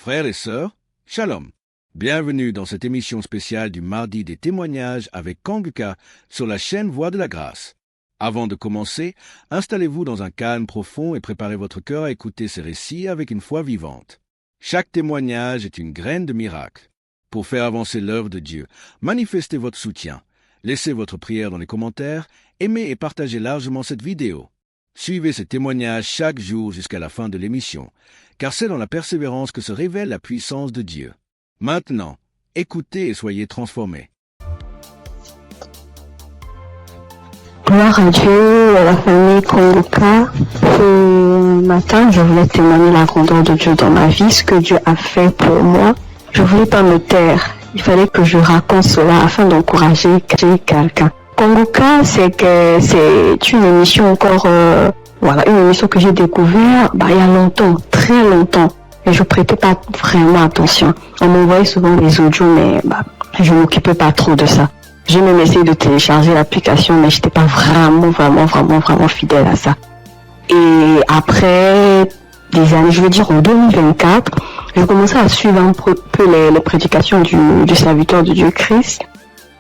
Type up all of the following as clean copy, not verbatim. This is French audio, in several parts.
Frères et sœurs, Shalom. Bienvenue dans cette émission spéciale du mardi des témoignages avec Kanguka sur la chaîne Voix de la Grâce. Avant de commencer, installez-vous dans un calme profond et préparez votre cœur à écouter ces récits avec une foi vivante. Chaque témoignage est une graine de miracle. Pour faire avancer l'œuvre de Dieu, manifestez votre soutien. Laissez votre prière dans les commentaires, aimez et partagez largement cette vidéo. Suivez ces témoignages chaque jour jusqu'à la fin de l'émission, car c'est dans la persévérance que se révèle la puissance de Dieu. Maintenant, écoutez et soyez transformés. Gloire à Dieu, à la famille Kanguka. Ce matin, je voulais témoigner la grandeur de Dieu dans ma vie, ce que Dieu a fait pour moi. Je voulais pas me taire. Il fallait que je raconte cela afin d'encourager quelqu'un. Kanguka, c'est une émission encore, une émission que j'ai découverte il y a longtemps, très longtemps. Et je prêtais pas vraiment attention. On m'envoyait souvent des audios, mais je m'occupais pas trop de ça. J'ai même essayé de télécharger l'application, mais j'étais pas vraiment fidèle à ça. Et après des années, je veux dire en 2024, j'ai commencé à suivre un peu les prédications du serviteur de Dieu Christ.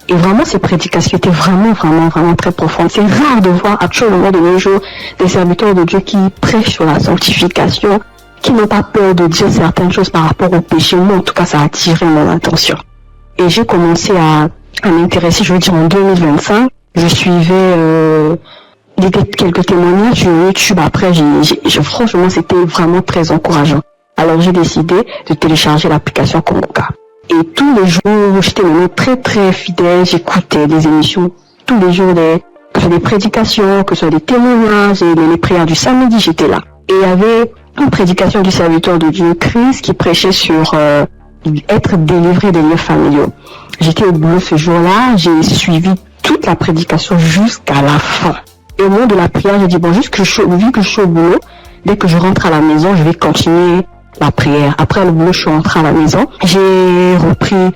Et vraiment, ces prédications étaient vraiment très profondes. C'est rare de voir actuellement de nos jours des serviteurs de Dieu qui prêchent sur la sanctification, qui n'ont pas peur de dire certaines choses par rapport au péché. Moi, en tout cas, ça a attiré mon attention. Et j'ai commencé à m'intéresser, je veux dire en 2025. Je suivais quelques témoignages sur YouTube. Après, franchement, c'était vraiment très encourageant. Alors, j'ai décidé de télécharger l'application Kanguka. Et tous les jours, j'étais vraiment très fidèle. J'écoutais des émissions tous les jours, que ce soit des prédications, que ce soit des témoignages, et les prières du samedi, j'étais là. Et il y avait une prédication du serviteur de Dieu Christ qui prêchait sur être délivré des liens familiaux. J'étais au boulot ce jour-là, j'ai suivi toute la prédication jusqu'à la fin. Et au moment de la prière, j'ai dit vu que je suis au boulot, dès que je rentre à la maison, je vais continuer la prière. Après le boulot, je suis rentrée à la maison. J'ai remis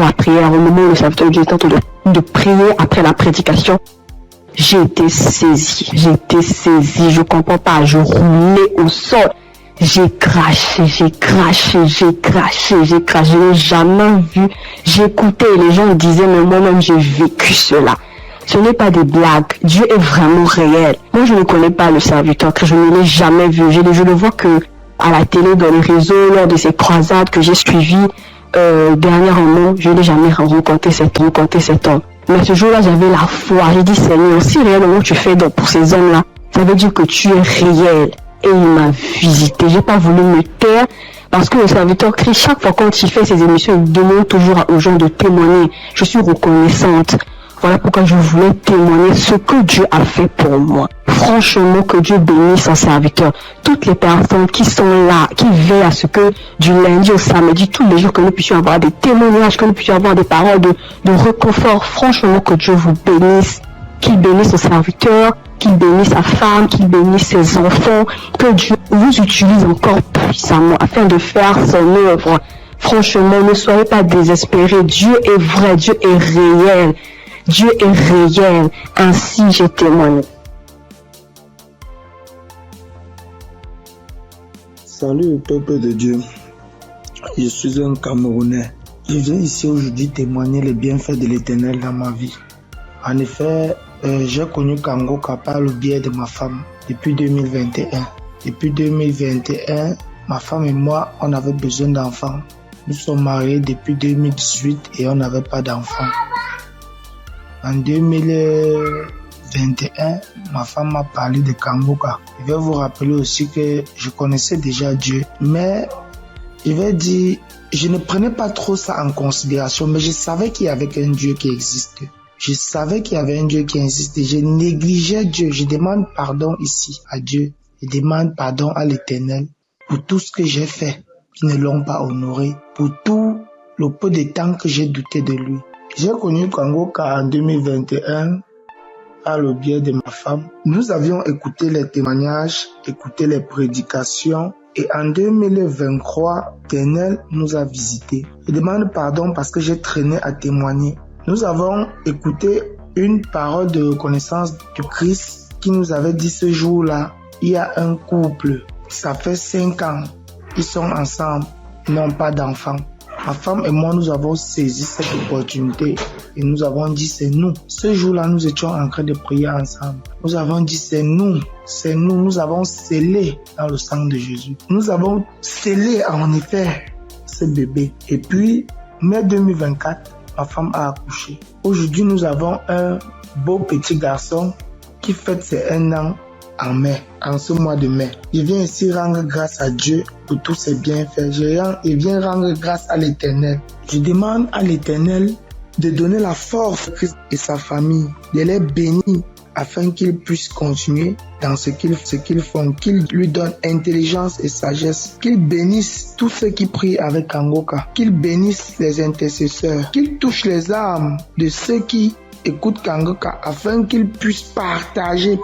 la prière au moment où le serviteur de Dieu était en train de prier après la prédication. J'ai été saisie, je comprends pas, je roulais au sol. J'ai craché, je n'ai jamais vu. J'écoutais et les gens disaient, mais moi-même j'ai vécu cela. Ce n'est pas des blagues, Dieu est vraiment réel. Moi je ne connais pas le serviteur, que je ne l'ai jamais vu. Je le vois que à la télé, dans les réseaux, lors de ces croisades que j'ai suivies dernièrement, je n'ai jamais rencontré cet homme. Mais ce jour-là, j'avais la foi. J'ai dit, Seigneur, si réellement tu fais donc pour ces hommes-là, ça veut dire que tu es réel. Et il m'a visité. J'ai pas voulu me taire parce que le serviteur Christ, chaque fois quand il fait ses émissions, il demande toujours aux gens de témoigner. Je suis reconnaissante. Voilà pourquoi je voulais témoigner ce que Dieu a fait pour moi. Franchement, que Dieu bénisse son serviteur. Toutes les personnes qui sont là, qui veillent à ce que du lundi au samedi, tous les jours, que nous puissions avoir des témoignages, que nous puissions avoir des paroles de réconfort. Franchement, que Dieu vous bénisse. Qu'il bénisse son serviteur, qu'il bénisse sa femme, qu'il bénisse ses enfants. Que Dieu vous utilise encore puissamment afin de faire son œuvre. Franchement, ne soyez pas désespérés. Dieu est vrai, Dieu est réel. Dieu est réel, ainsi j'ai témoigné. Salut peuple de Dieu, je suis un Camerounais. Je viens ici aujourd'hui témoigner les bienfaits de l'Éternel dans ma vie. En effet, j'ai connu Kanguka par le biais de ma femme depuis 2021. Depuis 2021, ma femme et moi, on avait besoin d'enfants. Nous sommes mariés depuis 2018 et on n'avait pas d'enfants. En 2021, ma femme m'a parlé de Kanguka. Je vais vous rappeler aussi que je connaissais déjà Dieu, mais je vais dire, je ne prenais pas trop ça en considération, mais je savais qu'il y avait un Dieu qui existait. Je savais qu'il y avait un Dieu qui existait. Je négligeais Dieu. Je demande pardon ici à Dieu. Je demande pardon à l'Éternel pour tout ce que j'ai fait, qui ne l'ont pas honoré, pour tout le peu de temps que j'ai douté de lui. J'ai connu Kanguka en 2021 par le biais de ma femme. Nous avions écouté les témoignages, écouté les prédications et en 2023, l'Éternel nous a visités. Je demande pardon parce que j'ai traîné à témoigner. Nous avons écouté une parole de reconnaissance du Christ qui nous avait dit ce jour-là, il y a un couple, ça fait 5 ans ils sont ensemble, ils n'ont pas d'enfants. Ma femme et moi, nous avons saisi cette opportunité et nous avons dit c'est nous. Ce jour-là, nous étions en train de prier ensemble. Nous avons dit c'est nous, nous avons scellé dans le sang de Jésus. Nous avons scellé en effet ce bébé. Et puis, mai 2024, ma femme a accouché. Aujourd'hui, nous avons un beau petit garçon qui fête ses 1 an en mai, en ce mois de mai. Je viens ici rendre grâce à Dieu pour tous ses bienfaits. Je viens rendre grâce à l'Éternel. Je demande à l'Éternel de donner la force à Christ et sa famille, de les bénir afin qu'ils puissent continuer dans ce qu'ils font, qu'ils lui donnent intelligence et sagesse, qu'ils bénissent tous ceux qui prient avec Kangoka, qu'ils bénissent les intercesseurs, qu'ils touchent les âmes de ceux qui écoute Kangoka afin qu'ils puissent partager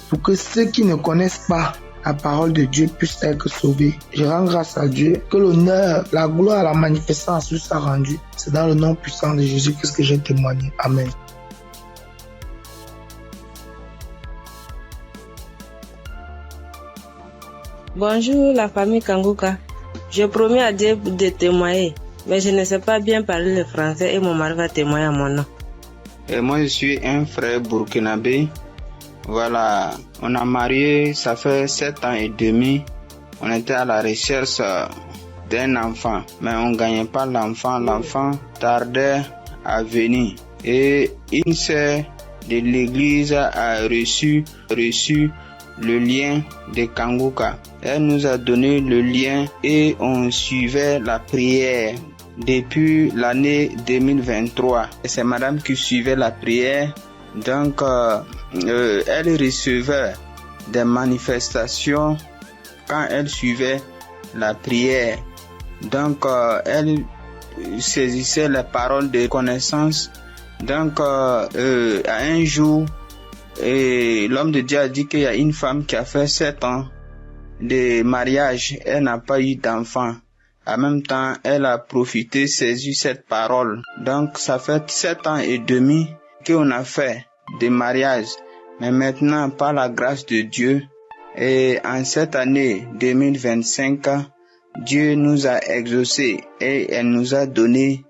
pour que ceux qui ne connaissent pas la parole de Dieu puissent être sauvés. Je rends grâce à Dieu que l'honneur, la gloire, la magnificence lui soit rendue. C'est dans le nom puissant de Jésus-Christ que j'ai témoigné. Amen. Bonjour la famille Kangoka. Je promets à Dieu de témoigner. Mais je ne sais pas bien parler le français et mon mari va témoigner à mon nom. Et moi, je suis un frère burkinabé. Voilà, on a marié, ça fait 7 ans et demi. On était à la recherche d'un enfant, mais on ne gagnait pas l'enfant. L'enfant tardait à venir. Et une sœur de l'église a reçu le lien de Kangoka. Elle nous a donné le lien et on suivait la prière depuis l'année 2023. Et c'est madame qui suivait la prière. Donc, elle recevait des manifestations quand elle suivait la prière. Donc, elle saisissait les paroles de connaissance. Donc, à un jour, l'homme de Dieu a dit qu'il y a une femme qui a fait 7 ans de mariage. Elle n'a pas eu d'enfant. En même temps, elle a profité, saisi cette parole. Donc, ça fait 7 ans et demi qu'on a fait des mariages. Mais maintenant, par la grâce de Dieu, et en cette année 2025, Dieu nous a exaucés et elle nous a donné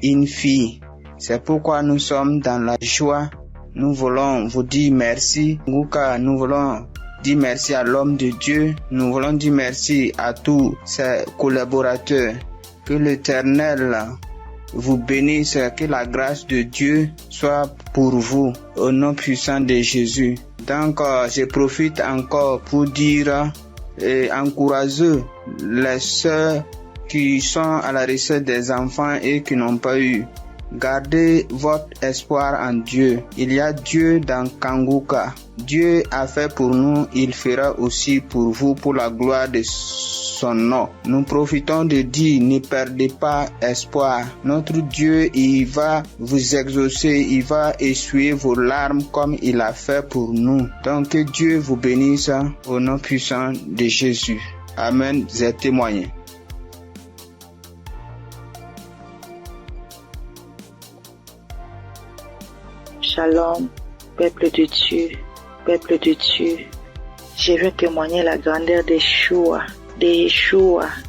une fille. C'est pourquoi nous sommes dans la joie. Nous voulons vous dire merci. Nous voulons dire merci à l'homme de Dieu. Nous voulons dire merci à tous ses collaborateurs. Que l'Éternel vous bénisse, que la grâce de Dieu soit pour vous au nom puissant de Jésus. Donc, je profite encore pour dire et encourager les sœurs qui sont à la recherche des enfants et qui n'ont pas eu. Gardez votre espoir en Dieu. Il y a Dieu dans Kangoka. Dieu a fait pour nous, il fera aussi pour vous, pour la gloire de son nom. Nous profitons de dire, ne perdez pas espoir. Notre Dieu, il va vous exaucer, il va essuyer vos larmes comme il a fait pour nous. Donc que Dieu vous bénisse au nom puissant de Jésus. Amen. J'ai témoigné. Shalom, peuple de Dieu, je veux témoigner la grandeur d'Yeshua,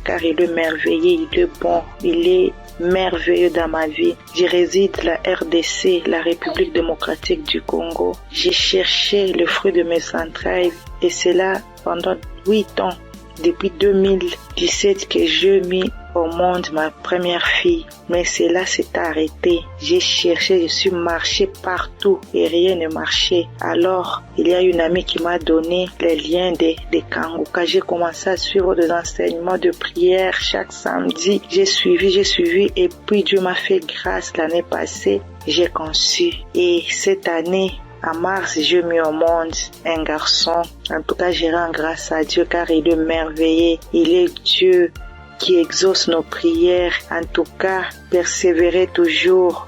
car il est merveilleux, il est bon, il est merveilleux dans ma vie. Je réside la RDC, la République démocratique du Congo. J'ai cherché le fruit de mes entrailles et c'est là pendant 8 ans, depuis 2017 que je mis au monde ma première fille. Mais cela s'est arrêté. J'ai cherché, je suis marché partout et rien ne marchait. Alors, il y a une amie qui m'a donné les liens de Kangoka. J'ai commencé à suivre des enseignements de prière chaque samedi. J'ai suivi et puis Dieu m'a fait grâce l'année passée. J'ai conçu. Et cette année, en mars, j'ai mis au monde un garçon. En tout cas, je rends grâce à Dieu car il est merveilleux. Il est Dieu qui exauce nos prières. En tout cas, persévérez toujours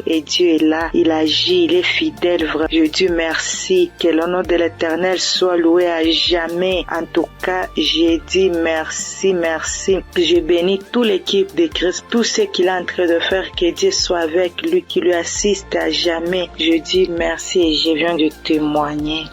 et Dieu est là, il agit, il est fidèle. Vrai. Je dis merci, que le nom de l'Éternel soit loué à jamais. En tout cas, j'ai dit merci. Je bénis toute l'équipe de Christ, tout ce qu'il est en train de faire, que Dieu soit avec lui, qui lui assiste à jamais. Je dis merci et je viens de témoigner.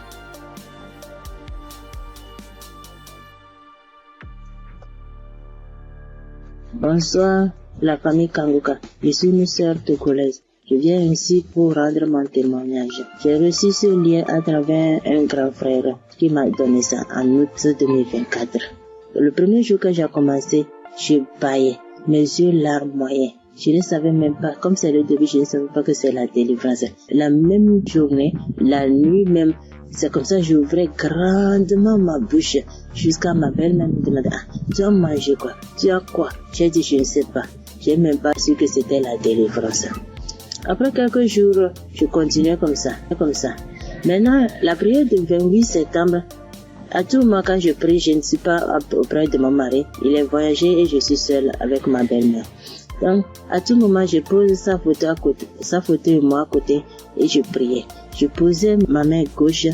Bonsoir, la famille Kanguka. Je suis une sœur togolaise. Je viens ici pour rendre mon témoignage. J'ai reçu ce lien à travers un grand frère qui m'a donné ça en août 2024. Le premier jour que j'ai commencé, je baillais, mes yeux larmoyaient. Je ne savais même pas, comme c'est le début, je ne savais pas que c'est la délivrance. La même journée, la nuit même, c'est comme ça que j'ouvrais grandement ma bouche jusqu'à ma belle-mère me demandait, tu as mangé quoi? Tu as quoi? J'ai dit, je ne sais pas. J'ai même pas su que c'était la délivrance. Après quelques jours, je continuais comme ça. Maintenant, la prière du 28 septembre, à tout moment quand je prie, je ne suis pas auprès de mon mari. Il est voyagé et je suis seule avec ma belle-mère. Donc, à tout moment, je pose sa photo et moi à côté et je priais. Je posais ma main gauche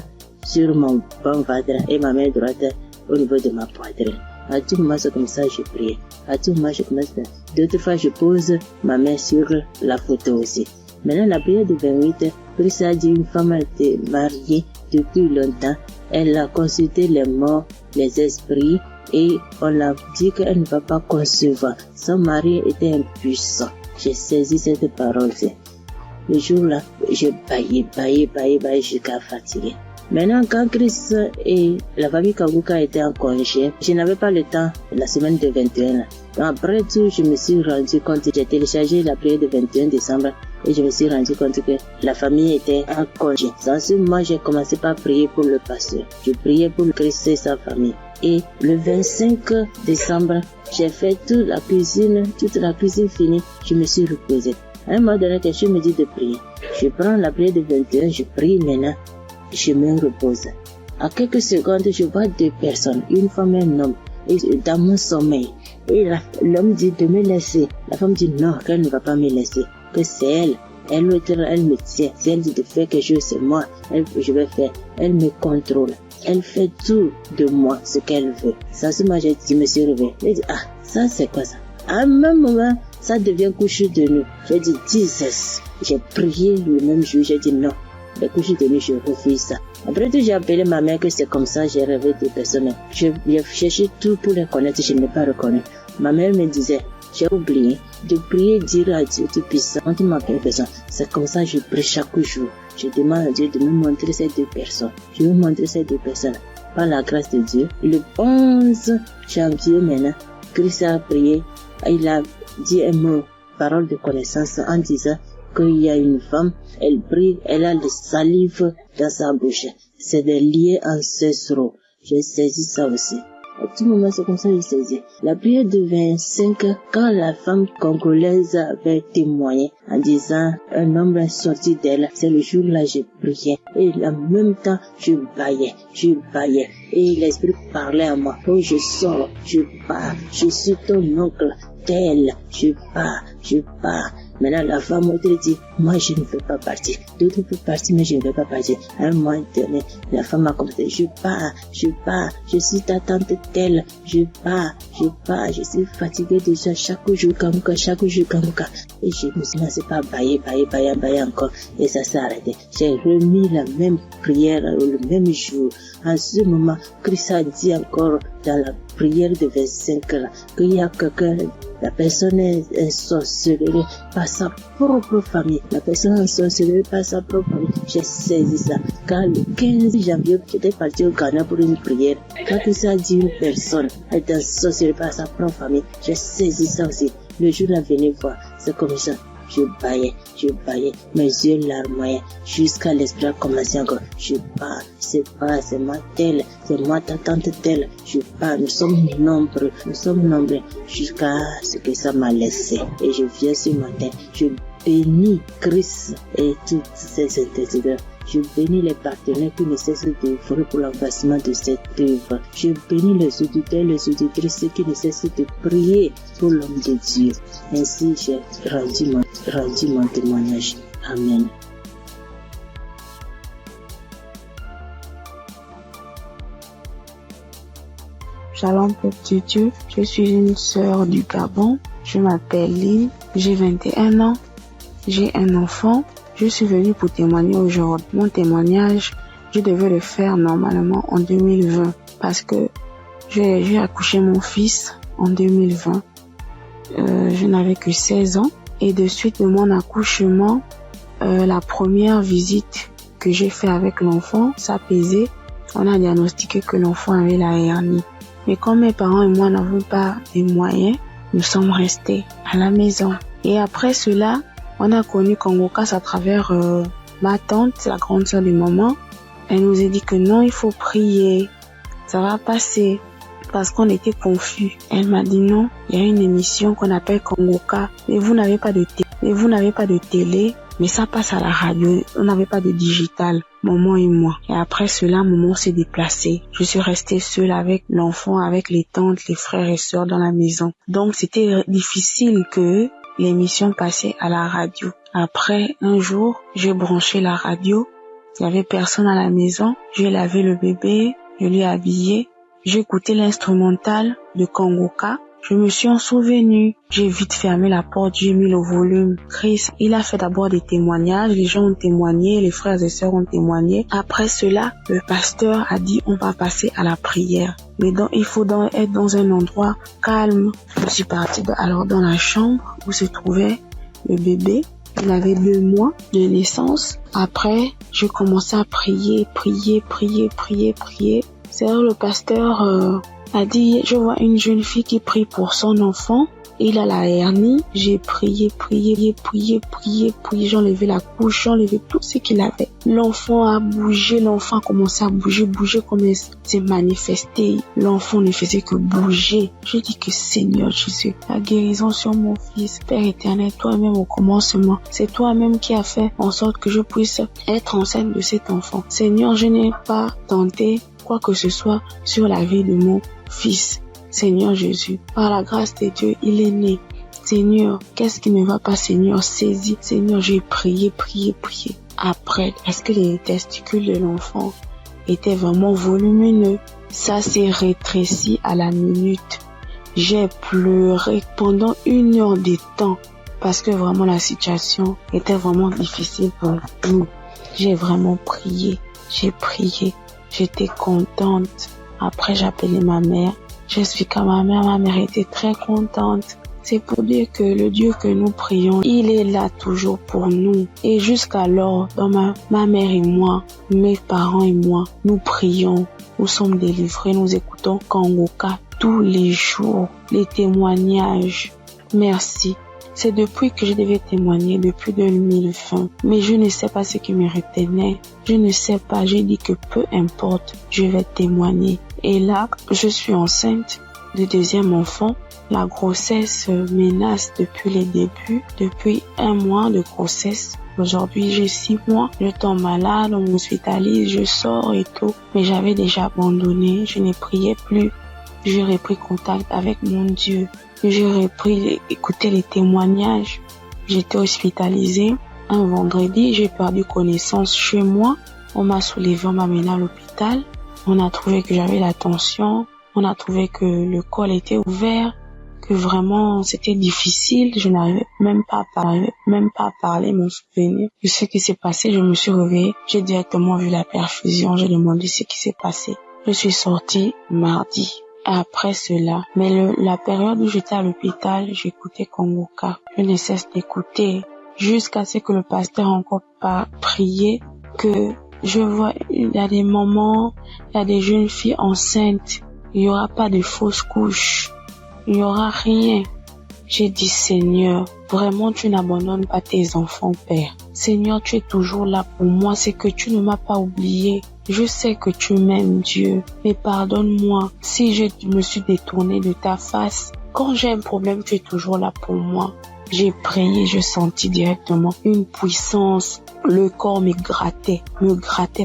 sur mon bon ventre et ma main droite au niveau de ma poitrine. À tout moment, c'est comme ça que je priais. À tout moment, je commence. D'autres fois, je pose ma main sur la photo aussi. Maintenant, la prière du 28, Christ a dit une femme a été mariée depuis longtemps. Elle a consulté les morts, les esprits, et on l'a dit qu'elle ne va pas concevoir. Son mari était impuissant. J'ai saisi cette parole. Le jour-là, j'ai baillé jusqu'à fatiguer. Maintenant, quand Christ et la famille Kanguka étaient en congé, je n'avais pas le temps la semaine de 21. Après tout, je me suis rendu compte, j'ai téléchargé la prière du 21 décembre et je me suis rendu compte que la famille était en congé. Dans ce moment, j'ai commencé par prier pour le pasteur. Je priais pour Christ et sa famille. Et le 25 décembre, j'ai fait toute la cuisine finie, je me suis reposée. À un moment donné, quelqu'un me dit de prier. Je prends la prière du 21, je prie maintenant. Je me repose. À quelques secondes, je vois deux personnes, une femme et un homme, dans mon sommeil. Et l'homme dit de me laisser. La femme dit non, qu'elle ne va pas me laisser, que c'est elle. Elle me tient. Si elle dit de faire quelque chose, c'est moi. Je vais faire. Elle me contrôle. Elle fait tout de moi, ce qu'elle veut. Ça, ce matin, je me suis réveillée. Je dis, ça c'est quoi ça? À un même moment, ça devient couche de nuit. J'ai dit, Jesus. J'ai prié le même jour, j'ai dit non. Les couches de nuit, je refuse ça. Après tout, j'ai appelé ma mère que c'est comme ça, j'ai rêvé des personnes. J'ai cherché tout pour les connaître, je ne l'ai pas reconnu. Ma mère me disait, j'ai oublié de prier, dire à Dieu Tout-Puissant, quand tu m'appelles personne. C'est comme ça que je prie chaque jour. Je demande à Dieu de me montrer ces deux personnes. Je vais montrer ces deux personnes. Par la grâce de Dieu, le 11 janvier maintenant, Christ a prié, il a dit un mot, parole de connaissance, en disant qu'il y a une femme, elle prie, elle a le salive dans sa bouche. C'est des liens ancestraux. J'ai saisi ça aussi. À tout moment, c'est comme ça que j'ai saisi. La prière de 25, quand la femme congolaise avait témoigné en disant un homme est sorti d'elle, c'est le jour-là que j'ai prié. Et en même temps, je baillais. Et l'esprit parlait à moi. Oh, je sors, je pars, je suis ton oncle, tel, je pars. Maintenant, la femme autre dit, moi, je ne veux pas partir. D'autres peuvent partir, mais je ne veux pas partir. À un moment donné, la femme a commencé, je pars. Je suis ta tante telle. Je pars. Je suis fatiguée déjà chaque jour, Kanguka. Et je me suis lancé par bailler encore. Et ça s'est arrêté. J'ai remis la même prière le même jour. En ce moment, Christ a dit encore dans la prière de 25 là, qu'il y a quelqu'un, la personne est sorcelée par sa propre famille. La personne est sorcelée par sa propre famille. J'ai saisi ça. Quand le 15 janvier, j'étais parti au Ghana pour une prière. Quand Christ a dit une personne est sorcelée par sa propre famille, j'ai saisi ça aussi. Le jour là, venez voir. C'est comme ça. Je baillais, mes yeux larmoyaient, jusqu'à l'esprit a commencé encore. Je pars, c'est moi telle, c'est moi ta tante telle. Je pars, nous sommes nombreux, jusqu'à ce que ça m'a laissé. Et je viens ce matin, je bénis Christ et toutes ses intercesseurs. Je bénis les partenaires qui ne cessent d'œuvrer pour l'avancement de cette œuvre. Je bénis les auditeurs et les auditrices qui ne cessent de prier pour l'homme de Dieu. Ainsi, j'ai rendu mon témoignage. Amen. Shalom, peuple de Dieu. Je suis une sœur du Gabon. Je m'appelle Lynn. J'ai 21 ans. J'ai un enfant. Je suis venue pour témoigner aujourd'hui. Mon témoignage, je devais le faire normalement en 2020 parce que j'ai accouché mon fils en 2020. je n'avais que 16 ans. Et de suite de mon accouchement, la première visite que j'ai fait avec l'enfant, ça pesait. On a diagnostiqué que l'enfant avait la hernie. Mais comme mes parents et moi n'avons pas les moyens, nous sommes restés à la maison. Et après cela, on a connu Congo-Cass à travers ma tante, la grande sœur de maman. Elle nous a dit que non, il faut prier, ça va passer. Parce qu'on était confus. Elle m'a dit non, il y a une émission qu'on appelle Congo-Cass. Mais vous n'avez pas de télé, mais ça passe à la radio. On n'avait pas de digital, maman et moi. Et après cela, maman s'est déplacée. Je suis restée seule avec l'enfant, avec les tantes, les frères et sœurs dans la maison. Donc c'était difficile que l'émission passait à la radio. Après, un jour, j'ai branché la radio. Il y avait personne à la maison. J'ai lavé le bébé, je l'ai habillé. J'ai écouté l'instrumental de Congo-Cass. Je me suis en souvenu. J'ai vite fermé la porte, j'ai mis le volume. Chris, il a fait d'abord des témoignages. Les gens ont témoigné, les frères et sœurs ont témoigné. Après cela, le pasteur a dit on va passer à la prière. Mais donc, il faut être dans un endroit calme. Je suis partie alors dans la chambre où se trouvait le bébé. Il avait 2 mois de naissance. Après, j'ai commencé à prier. C'est là le pasteur a dit, je vois une jeune fille qui prie pour son enfant. Il a la hernie. J'ai prié. J'enlevais la couche, j'enlevais tout ce qu'il avait. L'enfant a bougé, l'enfant a commencé à bouger comme il s'est manifesté. L'enfant ne faisait que bouger. J'ai dit que Seigneur Jésus, la guérison sur mon fils. Père éternel, toi-même au commencement. C'est toi-même qui as fait en sorte que je puisse être enceinte de cet enfant. Seigneur, je n'ai pas tenté quoi que ce soit sur la vie de mon fils. Seigneur Jésus, par la grâce de Dieu, il est né. Seigneur, qu'est-ce qui ne va pas, Seigneur? Saisis. Seigneur, j'ai prié. Après, parce que les testicules de l'enfant étaient vraiment volumineux, ça s'est rétréci à la minute. J'ai pleuré pendant 1 heure de temps parce que vraiment la situation était vraiment difficile pour nous. J'ai vraiment prié. J'étais contente. Après, j'ai appelé ma mère. J'explique à ma mère était très contente. C'est pour dire que le Dieu que nous prions, il est là toujours pour nous. Et jusqu'alors, dans ma mère et moi, mes parents et moi, nous prions, nous sommes délivrés, nous écoutons Congo-Cass tous les jours, les témoignages. Merci. C'est depuis que je devais témoigner, depuis 2020. Mais je ne sais pas ce qui me retenait. Je ne sais pas, j'ai dit que peu importe, je vais témoigner. Et là, je suis enceinte du 2e enfant. La grossesse menace depuis les débuts, depuis 1 mois de grossesse. Aujourd'hui, j'ai 6 mois. Je tombe malade, on m'hospitalise, je sors et tout. Mais j'avais déjà abandonné, je ne priais plus. J'ai repris contact avec mon Dieu. J'ai repris écouter les témoignages. J'étais hospitalisée. Un vendredi, j'ai perdu connaissance chez moi. On m'a soulevé, on m'a mené à l'hôpital. On a trouvé que j'avais la tension. On a trouvé que le col était ouvert. Que vraiment, c'était difficile. Je n'arrivais même pas à parler, mon souvenir de ce qui s'est passé. Je me suis réveillée. J'ai directement vu la perfusion. J'ai demandé ce qui s'est passé. Je suis sortie mardi. Après cela, mais la période où j'étais à l'hôpital, j'écoutais Congo-Cass. Je ne cesse d'écouter jusqu'à ce que le pasteur encore pas prié, que je vois, il y a des moments, il y a des jeunes filles enceintes, il y aura pas de fausses couches, il y aura rien. J'ai dit, Seigneur, vraiment tu n'abandonnes pas tes enfants, Père. Seigneur, tu es toujours là pour moi, c'est que tu ne m'as pas oublié. Je sais que tu m'aimes, Dieu, mais pardonne-moi si je me suis détournée de ta face. Quand j'ai un problème, tu es toujours là pour moi. J'ai prié, je sentis directement une puissance. Le corps me grattait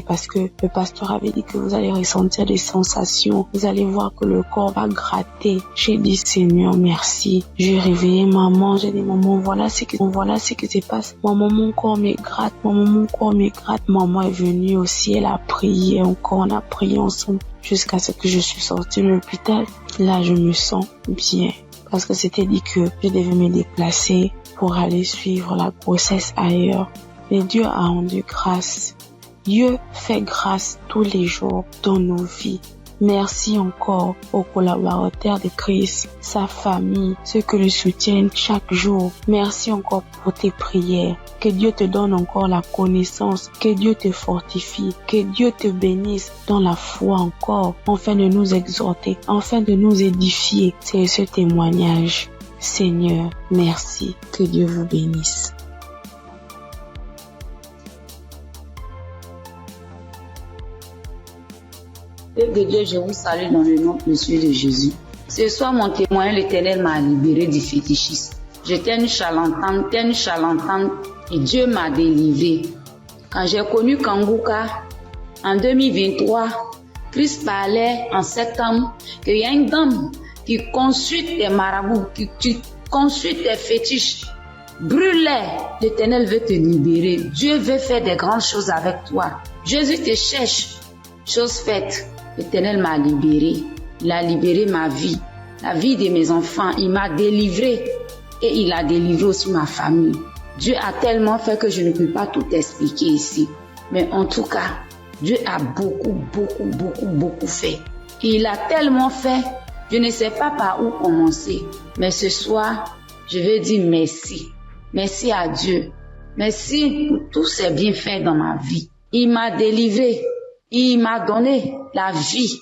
parce que le pasteur avait dit que vous allez ressentir des sensations. Vous allez voir que le corps va gratter. J'ai dit, Seigneur, merci. J'ai réveillé maman. J'ai dit, maman, voilà ce qui se passe. Maman, mon corps me gratte. Maman est venue aussi. Elle a prié encore. On a prié ensemble jusqu'à ce que je suis sortie de l'hôpital. Là, je me sens bien. Parce que c'était dit que je devais me déplacer pour aller suivre la grossesse ailleurs. Mais Dieu a rendu grâce. Dieu fait grâce tous les jours dans nos vies. Merci encore aux collaborateurs de Christ, sa famille, ceux qui le soutiennent chaque jour. Merci encore pour tes prières. Que Dieu te donne encore la connaissance, que Dieu te fortifie, que Dieu te bénisse dans la foi encore, afin de nous exhorter, afin de nous édifier. C'est ce témoignage. Seigneur, merci. Que Dieu vous bénisse. Père de Dieu, je vous salue dans le nom précieux de Jésus. Ce soir, mon témoin, l'Éternel m'a libéré du fétichisme. J'étais une charlatane, et Dieu m'a délivré. Quand j'ai connu Kanguka, en 2023, Christ parlait en septembre qu'il y a une dame qui consulte des marabouts, qui consulte des fétiches. Brûle-les, l'Éternel veut te libérer. Dieu veut faire des grandes choses avec toi. Jésus te cherche. Chose faite, l'Éternel m'a libéré. Il a libéré ma vie, la vie de mes enfants. Il m'a délivré et il a délivré aussi ma famille. Dieu a tellement fait que je ne peux pas tout expliquer ici. Mais en tout cas, Dieu a beaucoup fait. Et il a tellement fait, je ne sais pas par où commencer. Mais ce soir, je vais dire merci. Merci à Dieu. Merci pour tous ces bienfaits dans ma vie. Il m'a délivré. Il m'a donné la vie.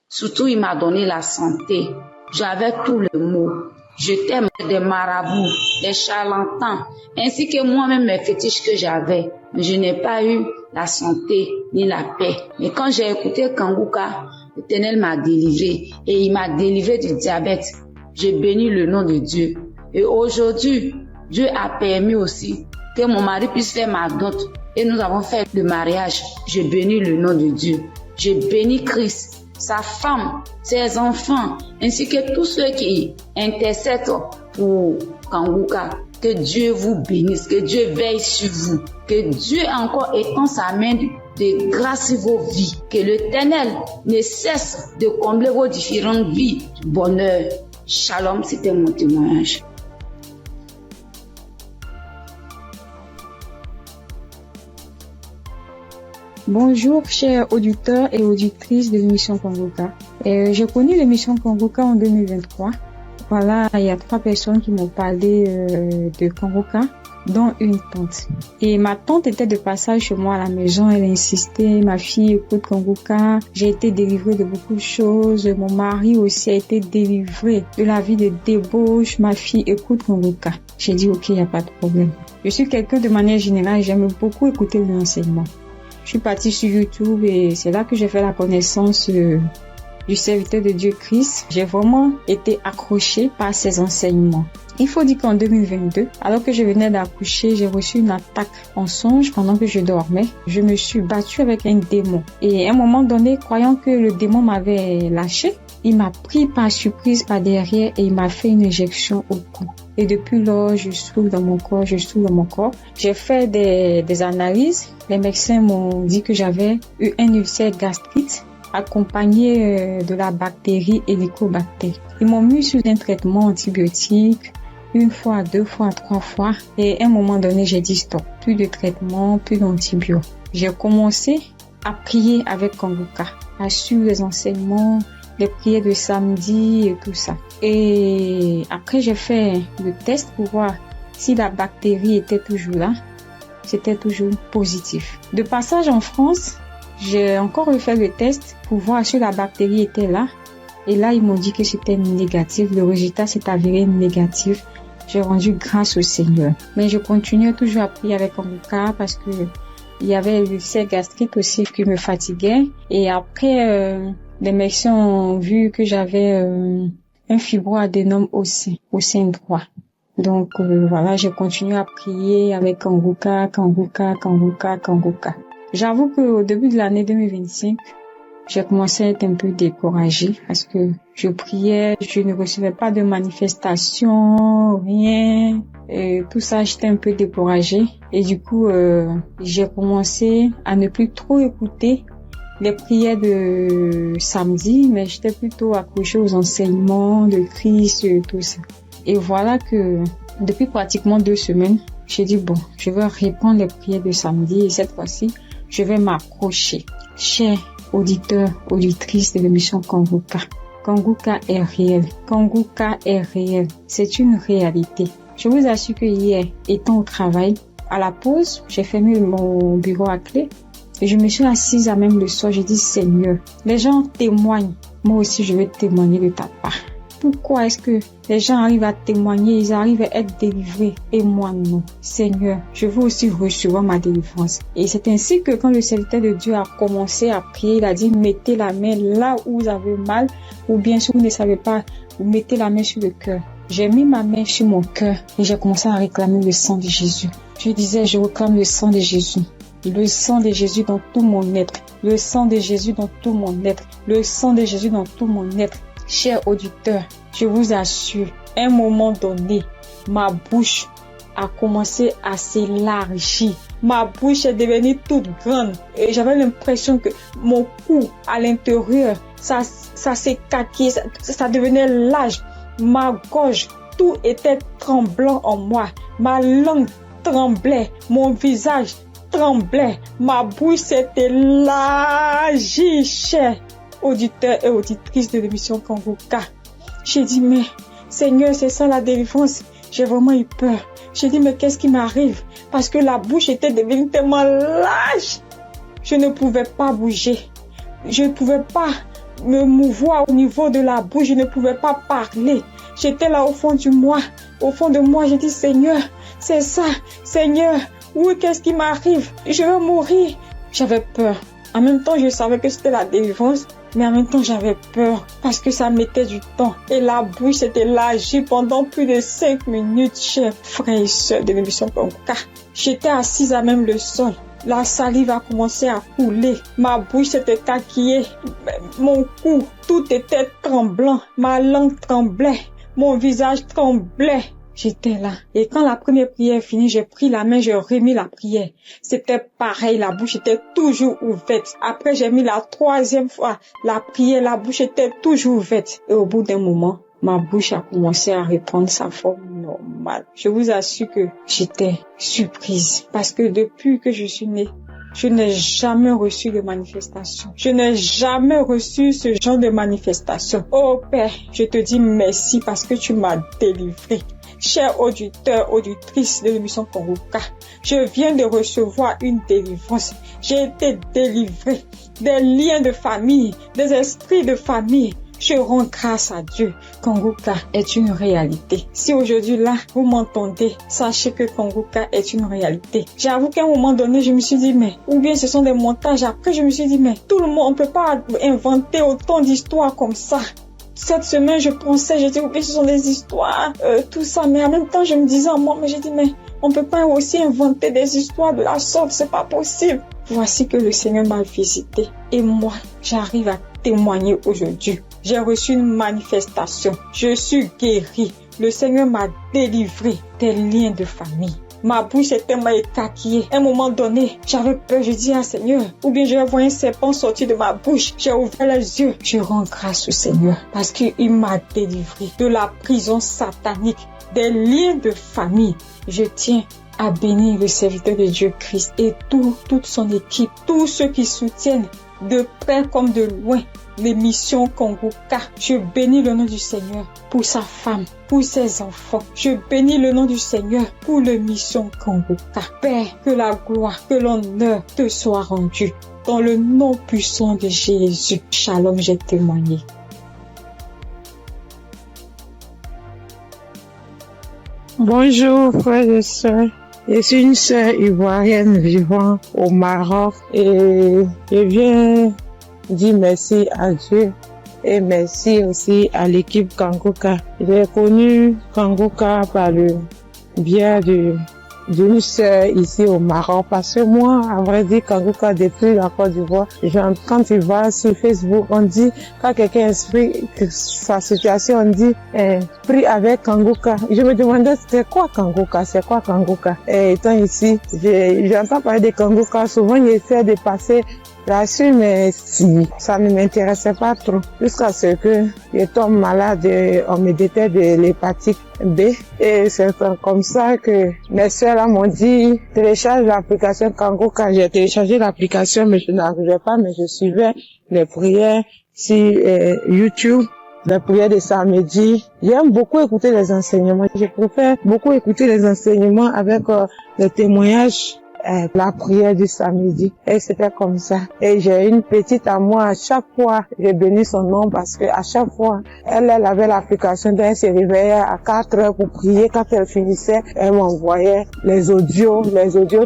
Surtout, il m'a donné la santé. J'avais tout le mot. J'étais des marabouts, des charlatans, ainsi que moi-même mes fétiches que j'avais. Mais je n'ai pas eu la santé ni la paix. Mais quand j'ai écouté Kanguka, l'Éternel m'a délivré et il m'a délivré du diabète. J'ai béni le nom de Dieu. Et aujourd'hui, Dieu a permis aussi que mon mari puisse faire ma dot. Et nous avons fait le mariage. Je bénis le nom de Dieu. Je bénis Christ, sa femme, ses enfants, ainsi que tous ceux qui intercèdent pour Kanguka. Que Dieu vous bénisse, que Dieu veille sur vous, que Dieu encore étend sa main de grâce sur vos vies, que l'Éternel ne cesse de combler vos différentes vies de bonheur. Shalom, c'était mon témoignage. Bonjour chers auditeurs et auditrices de l'émission Kanguka. J'ai connu l'émission Kanguka en 2023. Voilà, il y a 3 personnes qui m'ont parlé de Kanguka, dont une tante. Et ma tante était de passage chez moi à la maison, elle insistait, ma fille écoute Kanguka, j'ai été délivrée de beaucoup de choses, mon mari aussi a été délivré de la vie de débauche, ma fille écoute Kanguka. J'ai dit ok, il n'y a pas de problème. Je suis quelqu'un de manière générale, j'aime beaucoup écouter l'enseignement. Je suis partie sur YouTube et c'est là que j'ai fait la connaissance du serviteur de Dieu Christ. J'ai vraiment été accrochée par ses enseignements. Il faut dire qu'en 2022, alors que je venais d'accoucher, j'ai reçu une attaque en songe pendant que je dormais. Je me suis battue avec un démon. Et à un moment donné, croyant que le démon m'avait lâché, il m'a pris par surprise par derrière et il m'a fait une injection au cou. Et depuis lors, je souffre dans mon corps, J'ai fait des analyses. Les médecins m'ont dit que j'avais eu un ulcère gastrique accompagné de la bactérie Helicobacter. Ils m'ont mis sous un traitement antibiotique 1 fois, 2 fois, 3 fois. Et à un moment donné, j'ai dit stop. Plus de traitement, plus d'antibiotiques. J'ai commencé à prier avec Kanguka, à suivre les enseignements, les prières de samedi et tout ça. Et après, j'ai fait le test pour voir si la bactérie était toujours là. C'était toujours positif. De passage en France, j'ai encore refait le test pour voir si la bactérie était là. Et là, ils m'ont dit que c'était négatif. Le résultat s'est avéré négatif. J'ai rendu grâce au Seigneur. Mais je continuais toujours à prier avec Kanguka parce que il y avait l'ulcère gastrique aussi qui me fatiguait. Et après, les médecins ont vu que j'avais un fibroadénome au sein droit. Donc voilà, j'ai continué à prier avec Kanguka. J'avoue qu'au début de l'année 2025, j'ai commencé à être un peu découragée parce que je priais, je ne recevais pas de manifestation, rien. Et tout ça, j'étais un peu découragée. Et du coup, j'ai commencé à ne plus trop écouter les prières de samedi, mais j'étais plutôt accrochée aux enseignements de Christ et tout ça. Et voilà que depuis pratiquement 2 semaines, j'ai dit bon, je vais reprendre les prières de samedi et cette fois-ci, je vais m'accrocher. Chers auditeurs, auditrices de l'émission Kanguka. Kanguka est réel. Kanguka est réel. C'est une réalité. Je vous assure que hier, étant au travail, à la pause, j'ai fermé mon bureau à clé et je me suis assise à même le sol. J'ai dit, Seigneur, les gens témoignent. Moi aussi, je vais témoigner de ta part. Pourquoi est-ce que les gens arrivent à témoigner, ils arrivent à être délivrés et moi non? Seigneur, je veux aussi recevoir ma délivrance. Et c'est ainsi que quand le serviteur de Dieu a commencé à prier, il a dit mettez la main là où vous avez mal, ou bien si vous ne savez pas, vous mettez la main sur le cœur. J'ai mis ma main sur mon cœur et j'ai commencé à réclamer le sang de Jésus. Je disais, je réclame le sang de Jésus. Le sang de Jésus dans tout mon être. Le sang de Jésus dans tout mon être. Le sang de Jésus dans tout mon être. Chers auditeurs, je vous assure, à un moment donné, ma bouche a commencé à s'élargir. Ma bouche est devenue toute grande et j'avais l'impression que mon cou à l'intérieur, ça s'écaquait, ça devenait large. Ma gorge, tout était tremblant en moi. Ma langue tremblait, mon visage tremblait, ma bouche s'est élargie, chers auditeurs et auditrices de l'émission Kanguka. J'ai dit, mais Seigneur, c'est ça la délivrance. J'ai vraiment eu peur. J'ai dit, mais qu'est-ce qui m'arrive? Parce que la bouche était devenue tellement large. Je ne pouvais pas bouger. Je ne pouvais pas me mouvoir au niveau de la bouche. Je ne pouvais pas parler. J'étais là au fond de moi. Au fond de moi, j'ai dit, Seigneur, c'est ça. Seigneur, oui, qu'est-ce qui m'arrive? Je vais mourir. J'avais peur. En même temps, je savais que c'était la délivrance. Mais en même temps, j'avais peur parce que ça mettait du temps. Et la bouche s'était élargie pendant plus de 5 minutes, chers frères et sœurs de l'émission Kanguka. J'étais assise à même le sol. La salive a commencé à couler. Ma bouche s'était taquillée. Mon cou, tout était tremblant. Ma langue tremblait. Mon visage tremblait. J'étais là. Et quand la première prière est finie, j'ai pris la main, j'ai remis la prière. C'était pareil, la bouche était toujours ouverte. Après, j'ai mis la troisième fois la prière, la bouche était toujours ouverte. Et au bout d'un moment, ma bouche a commencé à reprendre sa forme normale. Je vous assure que j'étais surprise. Parce que depuis que je suis née, je n'ai jamais reçu de manifestation. Je n'ai jamais reçu ce genre de manifestation. Oh Père, je te dis merci parce que tu m'as délivré. Chers auditeurs, auditrices de l'émission Kanguka, je viens de recevoir une délivrance. J'ai été délivré des liens de famille, des esprits de famille. Je rends grâce à Dieu. Kanguka est une réalité. Si aujourd'hui là, vous m'entendez, sachez que Kanguka est une réalité. J'avoue qu'à un moment donné, je me suis dit, mais, ou bien ce sont des montages. Après, je me suis dit, mais, tout le monde, on peut pas inventer autant d'histoires comme ça. Cette semaine, je pensais, j'ai dit, oui, ce sont des histoires, tout ça. Mais en même temps, je me disais en moi, mais j'ai dit, mais on peut pas aussi inventer des histoires de la sorte, c'est pas possible. Voici que le Seigneur m'a visité. Et moi, j'arrive à témoigner aujourd'hui. J'ai reçu une manifestation. Je suis guérie. Le Seigneur m'a délivré des liens de famille. Ma bouche était tellement écaquillée. À un moment donné, j'avais peur. Je dis, Seigneur, ou bien je vais voir un serpent sortir de ma bouche. J'ai ouvert les yeux. Je rends grâce au Seigneur parce qu'il m'a délivré de la prison satanique, des liens de famille. Je tiens à bénir le serviteur de Dieu Christ et toute son équipe, tous ceux qui soutiennent de près comme de loin l'émission Kanguka. Je bénis le nom du Seigneur pour sa femme, pour ses enfants. Je bénis le nom du Seigneur pour l'émission Kanguka. Père, que la gloire, que l'honneur te soit rendu. Dans le nom puissant de Jésus. Shalom, j'ai témoigné. Bonjour frères et sœurs. Je suis une sœur ivoirienne vivant au Maroc et je viens dire merci à Dieu et merci aussi à l'équipe Kanguka. J'ai connu Kanguka par le biais d'une sœur ici au Maroc parce que moi, à vrai dire, Kanguka depuis la Côte d'Ivoire, quand tu vas sur Facebook, on dit, quand quelqu'un explique sa situation, on dit, prie avec Kanguka. Je me demandais, c'est quoi Kanguka? Et étant ici, j'entends parler de Kanguka, souvent j'essaie de passer J'assume, mais si, ça ne m'intéressait pas trop. Jusqu'à ce que je tombe malade et on me détecte de l'hépatite B. Et c'est comme ça que mes soeurs m'ont dit, télécharge l'application Kangoka. J'ai téléchargé l'application, mais je n'arrivais pas, mais je suivais les prières sur YouTube. La prière de samedi. J'aime beaucoup écouter les enseignements. Je préfère beaucoup écouter les enseignements avec les témoignages, la prière du samedi. Et c'était comme ça. Et j'ai une petite à moi. À chaque fois, j'ai béni son nom parce que à chaque fois, elle avait l'application. Donc elle se réveillait à 4 heures pour prier. Quand elle finissait, elle m'envoyait les audios.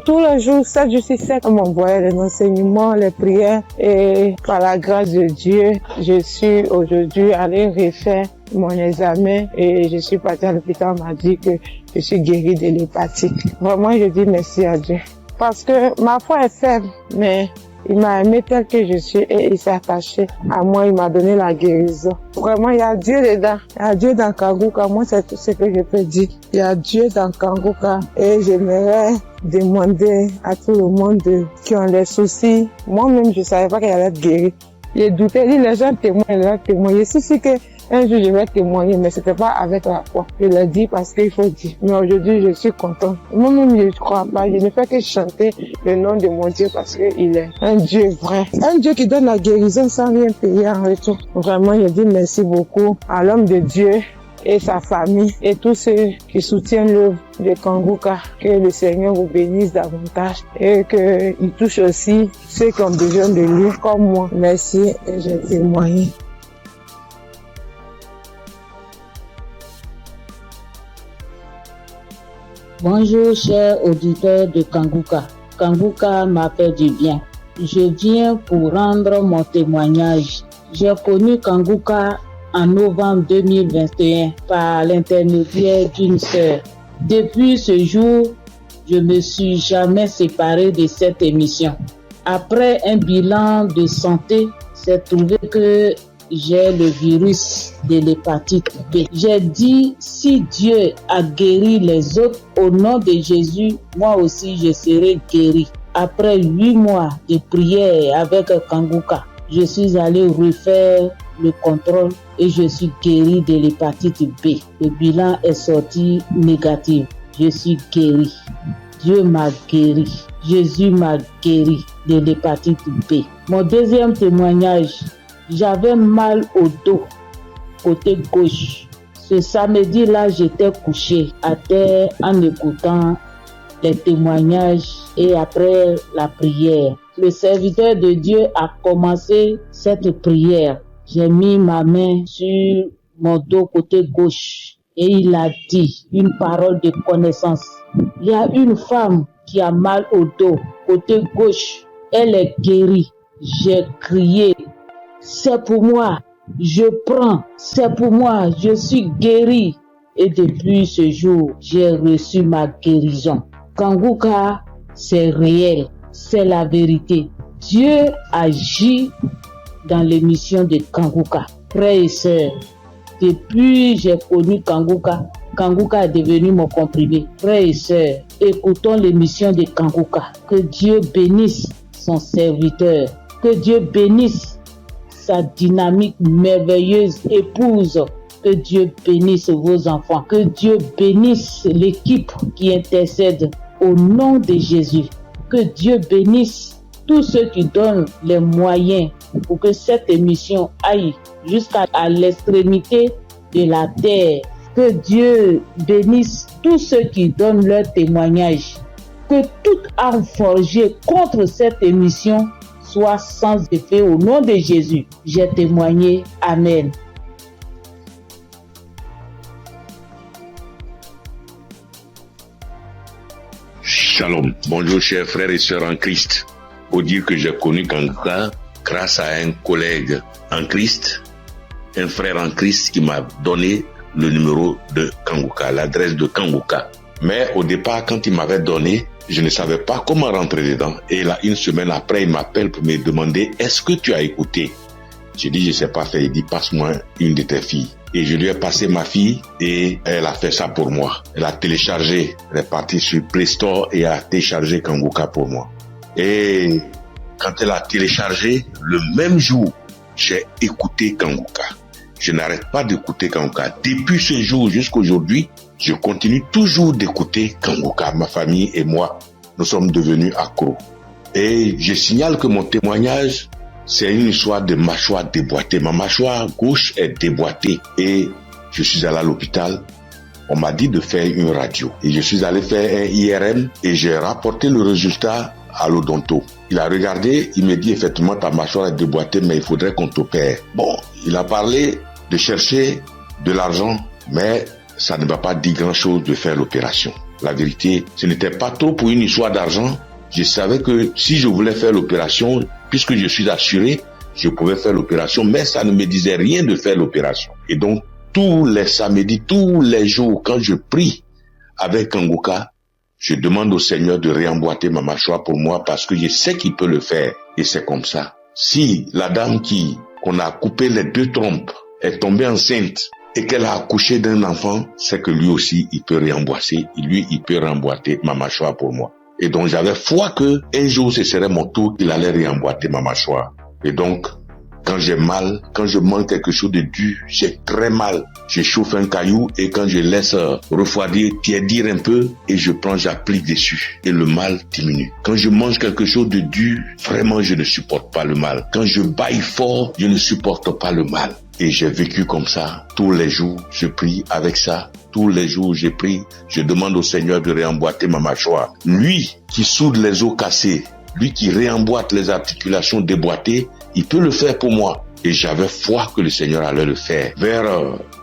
Tous les jours, 7 jours sur 7, elle m'envoyait les enseignements, les prières. Et par la grâce de Dieu, je suis aujourd'hui allée refaire mon examen et je suis partie à l'hôpital. On m'a dit que je suis guérie de l'hépatite. Vraiment, je dis merci à Dieu. Parce que ma foi est faible, mais il m'a aimé tel que je suis et il s'est attaché à moi, il m'a donné la guérison. Vraiment, il y a Dieu dedans. Il y a Dieu dans Kangoka. Moi, c'est tout ce que je peux dire. Il y a Dieu dans Kangoka et j'aimerais demander à tout le monde qui ont des soucis. Moi-même, je savais pas qu'elle allait être guérie. J'ai douté, les gens témoignent. C'est sûr que un jour je vais témoigner, mais c'était pas avec la foi. Je l'ai dit parce qu'il faut dire. Mais aujourd'hui, je suis content. Moi-même, je ne crois pas. Je ne fais que chanter le nom de mon Dieu parce qu'il est un Dieu vrai. Un Dieu qui donne la guérison sans rien payer en retour. Vraiment, je dis merci beaucoup à l'homme de Dieu et sa famille et tous ceux qui soutiennent l'œuvre de Kangoka. Que le Seigneur vous bénisse davantage et qu'il touche aussi ceux qui ont besoin de lui comme moi. Merci et j'ai témoigné. Bonjour chers auditeurs de Kangoka. Kangoka m'a fait du bien. Je viens pour rendre mon témoignage. J'ai connu Kangoka en novembre 2021 par l'intermédiaire d'une sœur. Depuis ce jour, je ne me suis jamais séparé de cette émission. Après un bilan de santé, c'est trouvé que j'ai le virus de l'hépatite B. J'ai dit, si Dieu a guéri les autres, au nom de Jésus, moi aussi je serai guéri. Après 8 mois de prière avec Kangoka, je suis allé refaire le contrôle et je suis guéri de l'hépatite B. Le bilan est sorti négatif. Je suis guéri. Dieu m'a guéri. Jésus m'a guéri de l'hépatite B. Mon deuxième témoignage, j'avais mal au dos, côté gauche. Ce samedi-là, j'étais couché à terre en écoutant les témoignages et après la prière. Le serviteur de Dieu a commencé cette prière. J'ai mis ma main sur mon dos côté gauche et il a dit une parole de connaissance. Il y a une femme qui a mal au dos côté gauche. Elle est guérie. J'ai crié. C'est pour moi, je prends, c'est pour moi, je suis guéri. Et depuis ce jour, j'ai reçu ma guérison. Kangoka, c'est réel, c'est la vérité. Dieu agit dans l'émission de Kangoka. Frères et sœurs, depuis j'ai connu Kangoka, Kangoka est devenu mon comprimé. Frères et sœurs, écoutons l'émission de Kangoka. Que Dieu bénisse son serviteur, que Dieu bénisse sa dynamique merveilleuse épouse. Que Dieu bénisse vos enfants. Que Dieu bénisse l'équipe qui intercède au nom de Jésus. Que Dieu bénisse tous ceux qui donnent les moyens pour que cette émission aille jusqu'à l'extrémité de la terre. Que Dieu bénisse tous ceux qui donnent leur témoignage. Que toute arme forgée contre cette émission soit sans effet au nom de Jésus. J'ai témoigné. Amen. Shalom. Bonjour chers frères et sœurs en Christ. Pour dire que j'ai connu Kangoka grâce à un collègue en Christ, un frère en Christ qui m'a donné le numéro de Kangoka, l'adresse de Kangoka. Mais au départ, quand il m'avait donné, je ne savais pas comment rentrer dedans. Et là, une semaine après, il m'appelle pour me demander « Est-ce que tu as écouté ?» J'ai dit « Je ne sais pas faire ». Il dit « Passe-moi une de tes filles ». Et je lui ai passé ma fille et elle a fait ça pour moi. Elle a téléchargé, elle est partie sur Play Store et a téléchargé Kangoka pour moi. Et quand elle a téléchargé, le même jour, j'ai écouté Kanguka. Je n'arrête pas d'écouter Kanguka. Depuis ce jour jusqu'aujourd'hui, je continue toujours d'écouter Kanguka. Ma famille et moi, nous sommes devenus accros. Et je signale que mon témoignage, c'est une histoire de mâchoire déboîtée. Ma mâchoire gauche est déboîtée et je suis allé à l'hôpital. On m'a dit de faire une radio. Et je suis allé faire un IRM et j'ai rapporté le résultat à l'odonto. Il a regardé, il me dit effectivement ta mâchoire est déboîtée mais il faudrait qu'on t'opère. Bon, il a parlé de chercher de l'argent mais ça ne m'a pas dit grand chose de faire l'opération. La vérité, ce n'était pas trop pour une histoire d'argent. Je savais que si je voulais faire l'opération, puisque je suis assuré, je pouvais faire l'opération, mais ça ne me disait rien de faire l'opération. Et donc, tous les samedis, tous les jours, quand je prie avec Kanguka, je demande au Seigneur de réemboîter ma mâchoire pour moi parce que je sais qu'il peut le faire. Et c'est comme ça. Si la dame qu'on a coupé les 2 trompes est tombée enceinte et qu'elle a accouché d'un enfant, c'est que lui aussi, il peut réemboîter. Lui, il peut réemboîter ma mâchoire pour moi. Et donc, j'avais foi que un jour, ce serait mon tour, il allait réemboîter ma mâchoire. Et donc, quand j'ai mal, quand je mange quelque chose de dur, j'ai très mal. Je chauffe un caillou et quand je laisse refroidir, tiédir un peu et j'applique dessus. Et le mal diminue. Quand je mange quelque chose de dur, vraiment, je ne supporte pas le mal. Quand je baille fort, je ne supporte pas le mal. Et j'ai vécu comme ça. Tous les jours, je prie avec ça. Tous les jours, je prie. Je demande au Seigneur de réemboîter ma mâchoire. Lui qui soude les os cassés, lui qui réemboîte les articulations déboîtées, il peut le faire pour moi. Et j'avais foi que le Seigneur allait le faire. Vers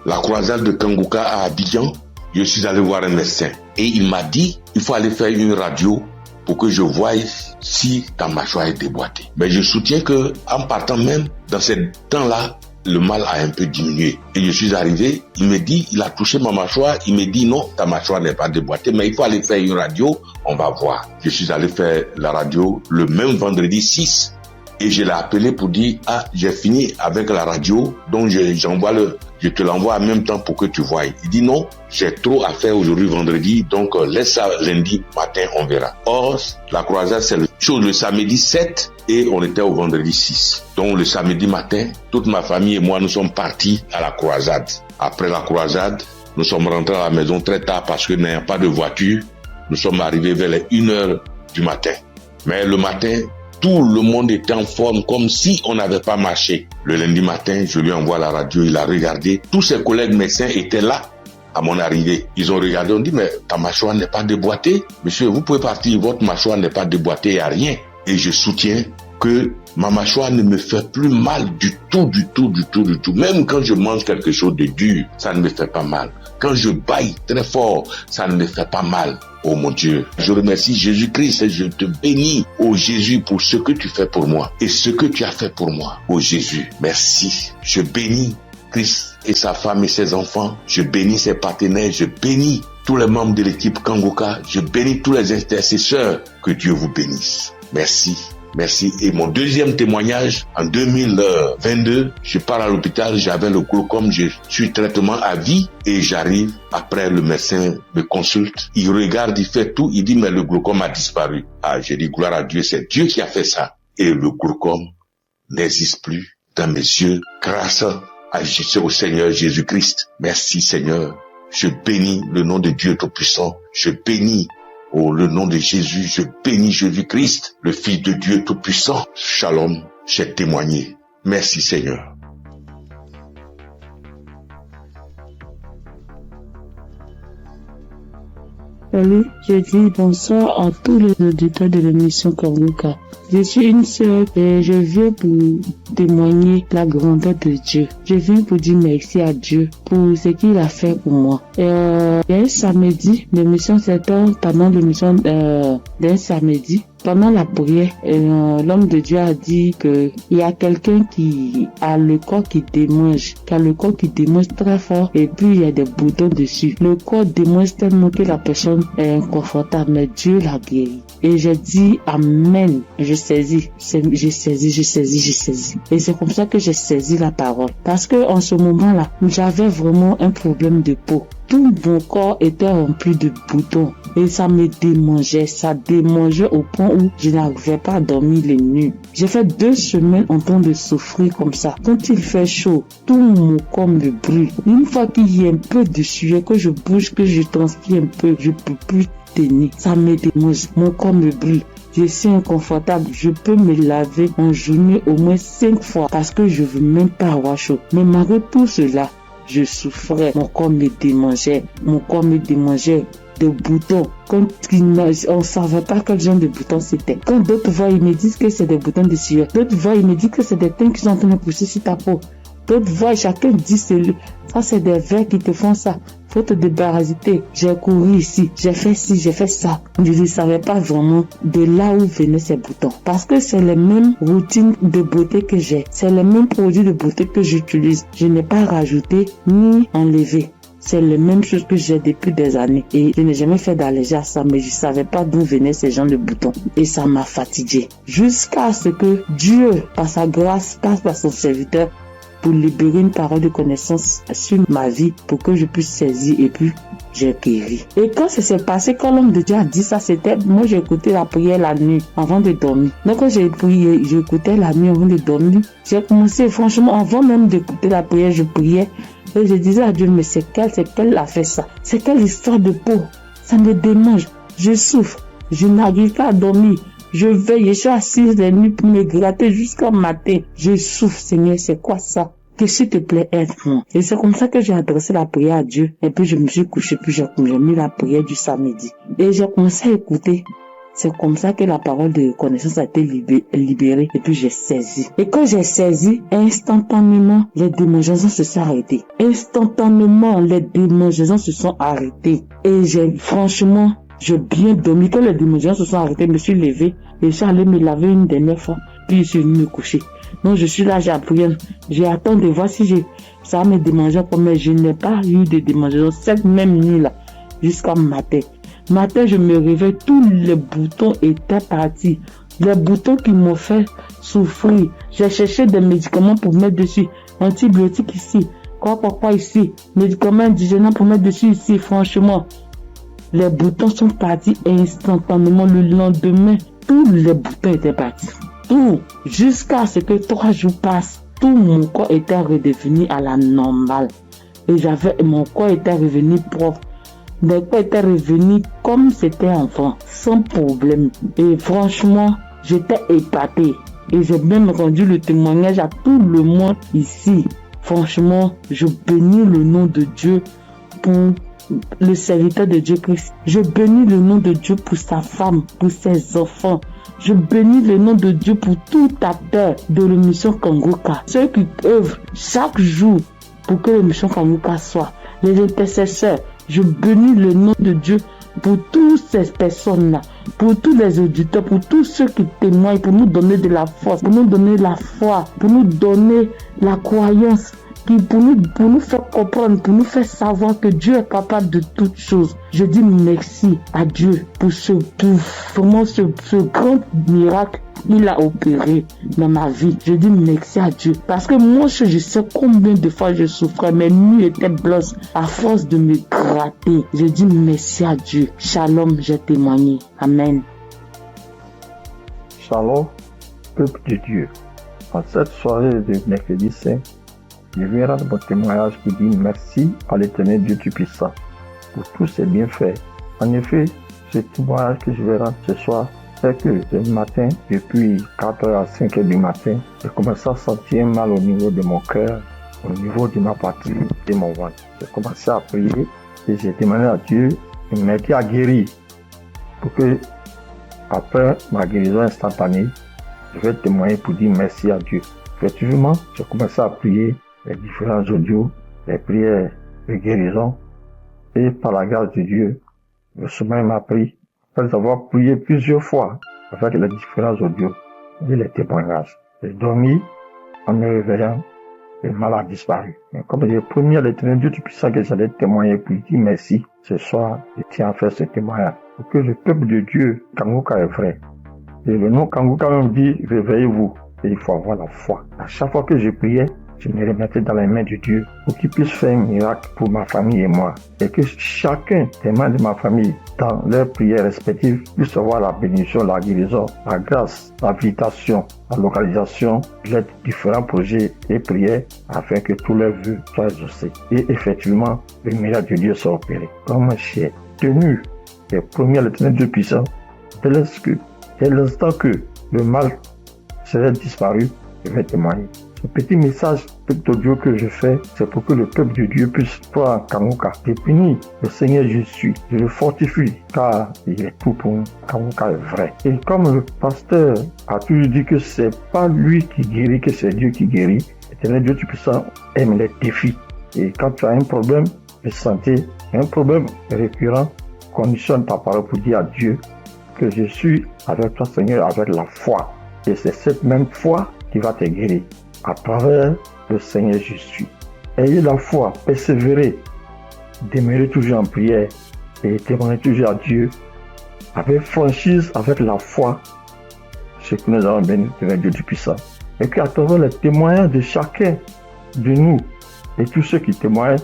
la croisade de Kanguka à Abidjan, je suis allé voir un médecin. Et il m'a dit, il faut aller faire une radio pour que je voie si ta mâchoire est déboîtée. Mais je soutiens que en partant même, dans ce temps-là, le mal a un peu diminué. Et je suis arrivé, il me dit, il a touché ma mâchoire, il me dit non, ta mâchoire n'est pas déboîtée, mais il faut aller faire une radio, on va voir. Je suis allé faire la radio le même vendredi 6 et je l'ai appelé pour dire, j'ai fini avec la radio, donc je te l'envoie en même temps pour que tu voies. Il dit non, j'ai trop à faire aujourd'hui vendredi, donc laisse ça lundi matin, on verra. Or, la croisade, c'est le samedi 7 et on était au vendredi 6. Donc le samedi matin, toute ma famille et moi, nous sommes partis à la croisade. Après la croisade, nous sommes rentrés à la maison très tard parce que n'ayant pas de voiture, nous sommes arrivés vers les 1h du matin. Mais le matin, tout le monde était en forme comme si on n'avait pas marché. Le lundi matin, je lui envoie la radio, il a regardé. Tous ses collègues médecins étaient là à mon arrivée. Ils ont regardé, on dit, mais ta mâchoire n'est pas déboîtée. Monsieur, vous pouvez partir, votre mâchoire n'est pas déboîtée, il n'y a rien. Et je soutiens que ma mâchoire ne me fait plus mal du tout. Même quand je mange quelque chose de dur, ça ne me fait pas mal. Quand je baille très fort, ça ne me fait pas mal. Oh mon Dieu, je remercie Jésus-Christ et je te bénis, oh Jésus, pour ce que tu fais pour moi et ce que tu as fait pour moi. Oh Jésus, merci. Je bénis Christ et sa femme et ses enfants. Je bénis ses partenaires. Je bénis tous les membres de l'équipe Kanguka. Je bénis tous les intercesseurs. Que Dieu vous bénisse. Merci. Merci. Et mon deuxième témoignage, en 2022, je pars à l'hôpital, j'avais le glaucome, je suis traitement à vie et j'arrive, après le médecin me consulte, il regarde, il fait tout, il dit mais le glaucome a disparu. J'ai dit gloire à Dieu, c'est Dieu qui a fait ça. Et le glaucome n'existe plus dans mes yeux grâce au Seigneur Jésus-Christ. Merci Seigneur. Je bénis le nom de Dieu Tout-Puissant. Je bénis le nom de Jésus, je bénis Jésus-Christ, le Fils de Dieu Tout-Puissant. Shalom, j'ai témoigné. Merci Seigneur. Salut, je dis bonsoir à tous les auditeurs de l'émission Kanguka. Je suis une sœur et je viens pour témoigner la grandeur de Dieu. Je viens pour dire merci à Dieu pour ce qu'il a fait pour moi. Il y a un samedi, l'émission s'étend pendant l'émission d'un samedi. Pendant la prière, l'homme de Dieu a dit que il y a quelqu'un qui a le corps qui démange, très fort et puis il y a des boutons dessus. Le corps démange tellement que la personne est inconfortable, mais Dieu l'a guéri. Et j'ai dit amen. Je saisis. Et c'est comme ça que j'ai saisi la parole. Parce que en ce moment-là, j'avais vraiment un problème de peau. tout mon corps était rempli de boutons et ça me démangeait. Ça démangeait au point où je n'arrivais pas à dormir les nuits. J'ai fait 2 semaines en train de souffrir comme ça. Quand il fait chaud, tout mon corps me brûle. Une fois qu'il y a un peu de sueur, que je bouge, que je transpire un peu, je peux plus tenir. Ça me démange. Mon corps me brûle. Je suis inconfortable. Je peux me laver en journée au moins 5 fois parce que je veux même pas avoir chaud. Mais malgré tout cela, je souffrais. Mon corps me démangeait. Mon corps me démangeait de boutons. Quand on ne savait pas quel genre de boutons c'était. Quand d'autres voient, ils me disent que c'est des boutons de sueur. D'autres voient, ils me disent que c'est des teintes qui sont en train de pousser sur ta peau. D'autres voient, chacun dit ça c'est des vers qui te font ça. Faut te débarrasser. J'ai couru ici, j'ai fait ci, j'ai fait ça. Je ne savais pas vraiment de là où venaient ces boutons. Parce que c'est les mêmes routines de beauté que j'ai. C'est les mêmes produits de beauté que j'utilise. Je n'ai pas rajouté ni enlevé. C'est les mêmes choses que j'ai depuis des années. Et je n'ai jamais fait d'allergie à ça, mais je ne savais pas d'où venaient ces gens de boutons. Et ça m'a fatigué. Jusqu'à ce que Dieu, par sa grâce, passe par son serviteur pour libérer une parole de connaissance sur ma vie pour que je puisse saisir et puis j'ai guéri. Et quand ça s'est passé, quand l'homme de Dieu a dit ça, c'était, moi j'ai écouté la prière la nuit avant de dormir. Donc quand j'ai prié, j'écoutais la nuit avant de dormir. J'ai commencé, franchement, avant même d'écouter la prière, je priais. Et je disais à Dieu, mais c'est quelle a fait ça? C'est quelle histoire de peau? Ça me démange. Je souffre. Je n'arrive pas à dormir. Je veille, je suis assise les nuits pour me gratter jusqu'au matin. Je souffre, Seigneur, c'est quoi ça? Que s'il te plaît, aide-moi. Et c'est comme ça que j'ai adressé la prière à Dieu. Et puis je me suis couché, puis j'ai mis la prière du samedi. Et j'ai commencé à écouter. C'est comme ça que la parole de connaissance a été libérée. Et puis j'ai saisi. Et quand j'ai saisi, instantanément, les démangeaisons se sont arrêtées. Instantanément, les démangeaisons se sont arrêtées. Et franchement, j'ai bien dormi. Quand les démangeaisons se sont arrêtées, je me suis levé et je suis allé me laver une dernière fois. Puis je suis venu me coucher. Donc je suis là, j'ai appris. J'ai attendu de voir si ça va me démanger. Mais je n'ai pas eu de démangeaison cette même nuit-là jusqu'à matin. Matin, je me réveille, tous les boutons étaient partis. Les boutons qui m'ont fait souffrir. J'ai cherché des médicaments pour mettre dessus. Antibiotiques ici. Quoi ici. Médicaments indigènes pour mettre dessus ici. Franchement, les boutons sont partis instantanément. Le lendemain, tous les boutons étaient partis. Tout. Jusqu'à ce que 3 jours passent. Tout mon corps était redevenu à la normale. Et mon corps était revenu propre. Mon corps était revenu comme c'était enfant. Sans problème. Et franchement, j'étais épatée. Et j'ai même rendu le témoignage à tout le monde ici. Franchement, je bénis le nom de Dieu pour le serviteur de Dieu Christ. Je bénis le nom de Dieu pour sa femme, pour ses enfants. Je bénis le nom de Dieu pour tout acteur de l'émission Kangoka. Ceux qui œuvrent chaque jour pour que l'émission Kangoka soit. Les intercesseurs. Je bénis le nom de Dieu pour toutes ces personnes-là, pour tous les auditeurs, pour tous ceux qui témoignent, pour nous donner de la force, pour nous donner la foi, pour nous donner la croyance, pour nous faire comprendre, pour nous faire savoir que Dieu est capable de toutes choses. Je dis merci à Dieu pour ce grand miracle qu'il a opéré dans ma vie. Je dis merci à Dieu. Parce que moi, je sais combien de fois je souffrais. Mes nuits étaient blanches à force de me gratter. Je dis merci à Dieu. Shalom, j'ai témoigné. Amen. Shalom, peuple de Dieu. En cette soirée de mercredi saint, je viens rendre mon témoignage pour dire merci à l'Éternel Dieu Tout-Puissant pour tous ses bienfaits. En effet, ce témoignage que je vais rendre ce soir, c'est que ce matin, depuis 4h à 5h du matin, j'ai commencé à sentir mal au niveau de mon cœur, au niveau de ma patrie, de mon ventre. J'ai commencé à prier et j'ai demandé à Dieu de m'aider à guérir pour que, après ma guérison instantanée, je vais témoigner pour dire merci à Dieu. Effectivement, j'ai commencé à prier les différents audios, les prières de guérison, et par la grâce de Dieu, le sommeil m'a pris. Après avoir prié plusieurs fois avec les différents audios et les témoignages, j'ai dormi en me réveillant, le mal a disparu. Mais comme j'ai promis à l'Éternel Dieu Tout-Puissant que j'allais témoigner pour lui dire merci, ce soir, je tiens à faire ce témoignage pour que le peuple de Dieu, Kangoka est vrai. Et le nom Kangoka même dit, réveillez-vous. Et il faut avoir la foi. À chaque fois que je priais, je me remettais dans les mains de Dieu pour qu'il puisse faire un miracle pour ma famille et moi. Et que chacun des membres de ma famille, dans leurs prières respectives, puisse avoir la bénédiction, la guérison, la grâce, l'habilitation, la localisation, les différents projets et prières afin que tous leurs vœux soient exaucés. Et effectivement, le miracle de Dieu soit opéré. Comme j'ai tenu les promis à l'Éternel Dieu puissant, dès l'instant que le mal serait disparu, je vais témoigner. Ce petit message, petit audio que je fais, c'est pour que le peuple de Dieu puisse croire en Kanguka. Je bénis le Seigneur Jésus, je le fortifie, car il est tout pour nous. Kanguka est vrai. Et comme le pasteur a toujours dit que c'est pas lui qui guérit, que c'est Dieu qui guérit, l'Éternel Dieu Tout-Puissant aime les défis. Et quand tu as un problème de santé, un problème récurrent, conditionne ta parole pour dire à Dieu que je suis avec toi, Seigneur, avec la foi. Et c'est cette même foi qui va te guérir à travers le Seigneur Jésus. Ayez la foi, persévérez, demeurez toujours en prière et témoignez toujours à Dieu avec franchise, avec la foi, ce que nous avons béni devant Dieu du puissant. Et qu'à travers les témoignages de chacun de nous et tous ceux qui témoignent,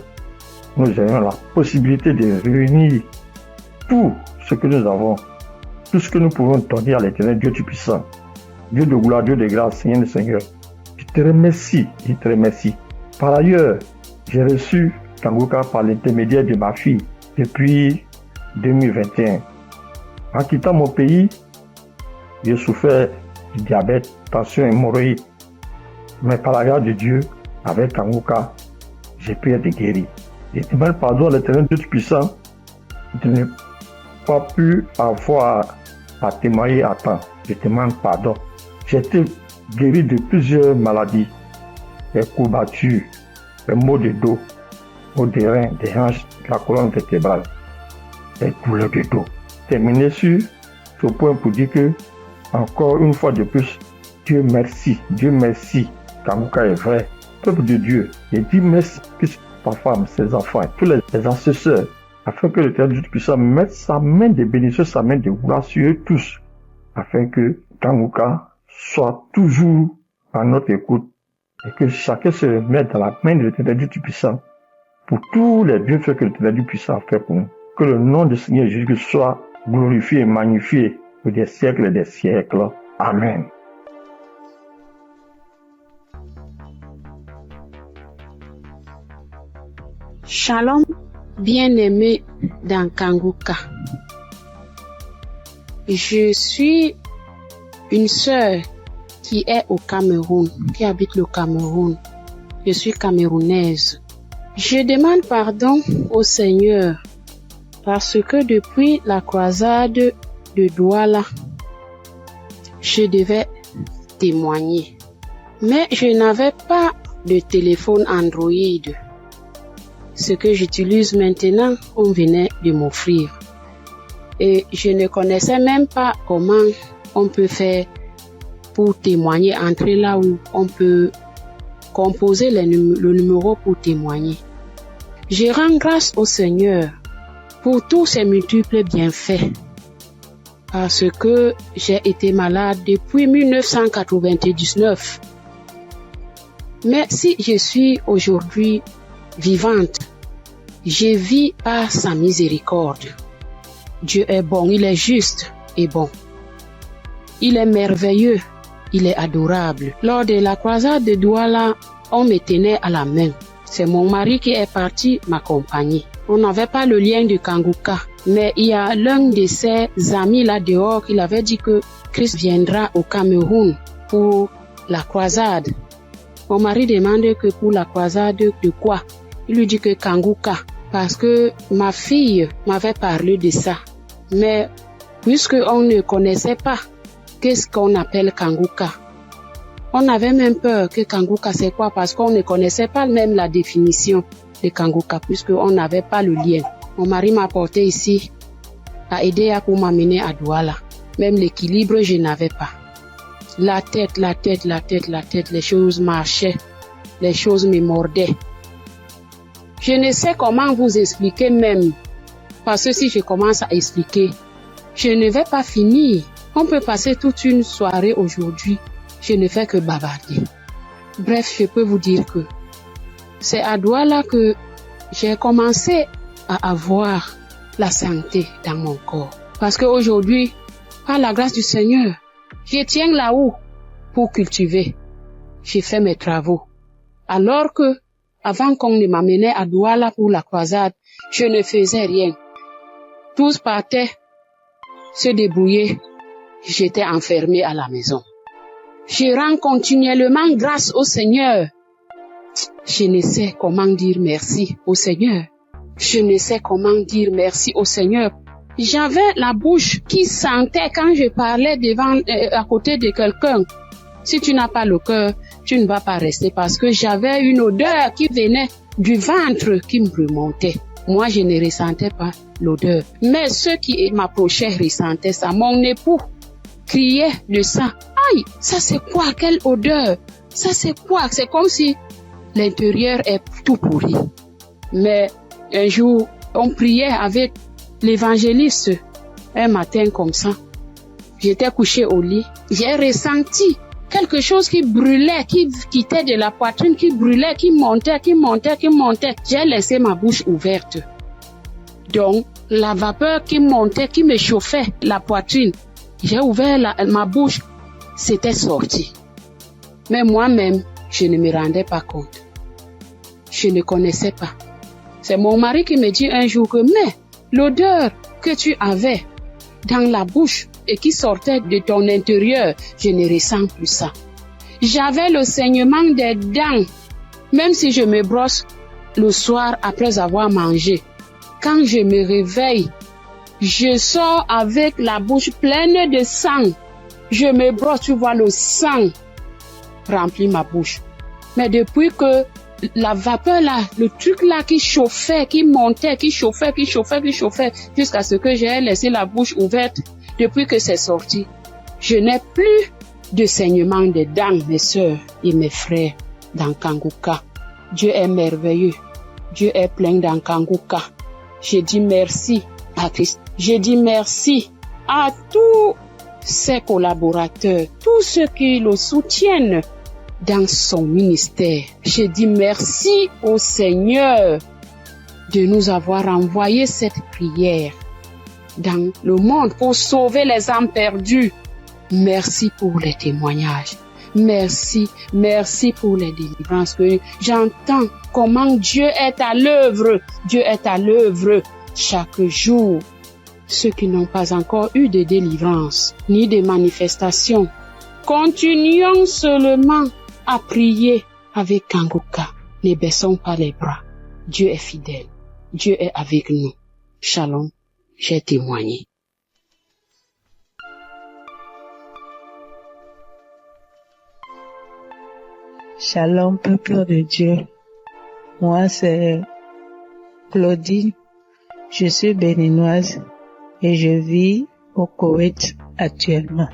nous ayons la possibilité de réunir tout ce que nous avons, tout ce que nous pouvons donner à l'Éternel Dieu du puissant. Dieu de gloire, Dieu de grâce, Seigneur le Seigneur. Je te remercie. Par ailleurs, j'ai reçu Kanguka par l'intermédiaire de ma fille depuis 2021. En quittant mon pays, j'ai souffert du diabète, tension et hémorroïde. Mais par la grâce de Dieu, avec Kanguka, j'ai pu être guéri. Je demande pardon à l'Éternel Dieu puissant de ne pas pu avoir à témoigner à temps. Je demande pardon. J'ai été guéri de plusieurs maladies, des courbatures, des maux de dos, maux des reins, des hanches, de la colonne vertébrale, des douleurs de dos. Terminé sur ce point pour dire que, encore une fois de plus, Dieu merci, Kanguka est vrai, peuple de Dieu, et dit merci que sa femme, ses enfants, tous les assesseurs, afin que l'Éternel Dieu puissant mette sa main de bénédiction, sa main de gloire sur eux tous, afin que Kanguka soit toujours à notre écoute et que chacun se mette dans la main de l'Éternel Dieu Tout-Puissant pour tous les bienfaits que l'Éternel Dieu Tout-Puissant a fait pour nous. Que le nom du Seigneur Jésus soit glorifié et magnifié pour des siècles et des siècles. Amen. Shalom, bien-aimé dans Kanguka. Je suis une sœur qui est au Cameroun, qui habite le Cameroun. Je suis camerounaise. Je demande pardon au Seigneur parce que depuis la croisade de Douala, je devais témoigner. Mais je n'avais pas de téléphone Android. Ce que j'utilise maintenant, on venait de m'offrir. Et je ne connaissais même pas comment on peut faire pour témoigner, entrer là où on peut composer le numéro pour témoigner. Je rends grâce au Seigneur pour tous ses multiples bienfaits. Parce que j'ai été malade depuis 1999. Mais si je suis aujourd'hui vivante, je vis par sa miséricorde. Dieu est bon, il est juste et bon. Il est merveilleux, il est adorable. Lors de la croisade de Douala, on me tenait à la main. C'est mon mari qui est parti m'accompagner. On n'avait pas le lien de Kanguka, mais il y a l'un de ses amis là dehors qui avait dit que Christ viendra au Cameroun pour la croisade. Mon mari demande que pour la croisade de quoi? Il lui dit que Kanguka, parce que ma fille m'avait parlé de ça. Mais puisque on ne connaissait pas qu'est-ce qu'on appelle Kanguka, on avait même peur que Kanguka c'est quoi, parce qu'on ne connaissait pas même la définition de Kanguka, puisqu'on n'avait pas le lien. Mon mari m'a porté ici, a aidé pour m'amener à Douala. Même l'équilibre, je n'avais pas. La tête, les choses marchaient, les choses me mordaient. Je ne sais comment vous expliquer même, parce que si je commence à expliquer, je ne vais pas finir. On peut passer toute une soirée aujourd'hui, je ne fais que bavarder. Bref, je peux vous dire que c'est à Douala que j'ai commencé à avoir la santé dans mon corps. Parce qu'aujourd'hui, par la grâce du Seigneur, je tiens là-haut pour cultiver. J'ai fait mes travaux. Alors que, avant qu'on ne m'amenait à Douala pour la croisade, je ne faisais rien. Tous partaient se débrouiller. J'étais enfermée à la maison. Je rends continuellement grâce au Seigneur. Je ne sais comment dire merci au Seigneur. Je ne sais comment dire merci au Seigneur. J'avais la bouche qui sentait quand je parlais à côté de quelqu'un. Si tu n'as pas le cœur, tu ne vas pas rester parce que j'avais une odeur qui venait du ventre qui me remontait. Moi, je ne ressentais pas l'odeur. Mais ceux qui m'approchaient ressentaient ça. Mon époux criait de ça. Aïe, ça c'est quoi? Quelle odeur? Ça c'est quoi? C'est comme si l'intérieur est tout pourri. Mais un jour, on priait avec l'évangéliste. Un matin comme ça, j'étais couchée au lit. J'ai ressenti quelque chose qui brûlait, qui quittait de la poitrine, qui brûlait, qui montait. J'ai laissé ma bouche ouverte. Donc, la vapeur qui montait, qui me chauffait la poitrine, j'ai ouvert ma bouche, c'était sorti. Mais moi-même, je ne me rendais pas compte. Je ne connaissais pas. C'est mon mari qui me dit un jour que, mais l'odeur que tu avais dans la bouche et qui sortait de ton intérieur, je ne ressens plus ça. J'avais le saignement des dents, même si je me brosse le soir après avoir mangé. Quand je me réveille, je sors avec la bouche pleine de sang. Je me brosse, tu vois, le sang remplit ma bouche. Mais depuis que la vapeur là, le truc là qui chauffait, qui montait, qui chauffait, jusqu'à ce que j'ai laissé la bouche ouverte, depuis que c'est sorti, je n'ai plus de saignement de dents, mes sœurs et mes frères dans Kanguka. Dieu est merveilleux. Dieu est plein dans Kanguka. Je dis merci à Christ. Je dis merci à tous ses collaborateurs, tous ceux qui le soutiennent dans son ministère. Je dis merci au Seigneur de nous avoir envoyé cette prière dans le monde pour sauver les âmes perdues. Merci pour les témoignages. Merci pour les délivrances que j'entends comment Dieu est à l'œuvre. Dieu est à l'œuvre chaque jour. Ceux qui n'ont pas encore eu de délivrance ni de manifestation, continuons seulement à prier avec Kanguka. Ne baissons pas les bras. Dieu est fidèle. Dieu est avec nous. Shalom, j'ai témoigné. Shalom, peuple de Dieu. Moi, c'est Claudine. Je suis béninoise et je vis au Koweït actuellement.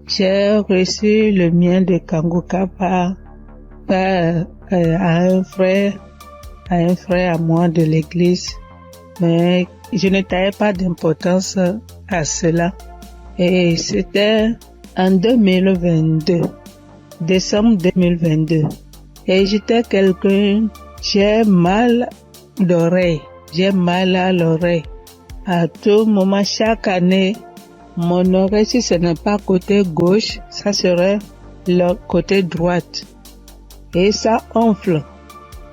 J'ai reçu le mien de Kanguka par un frère à moi de l'église, mais je ne taillais pas d'importance à cela. Et c'était en 2022, décembre 2022. Et j'étais quelqu'un, j'ai mal d'oreille, j'ai mal à l'oreille. À tout moment, chaque année, mon oreille, si ce n'est pas côté gauche, ça serait le côté droite. Et ça enfle.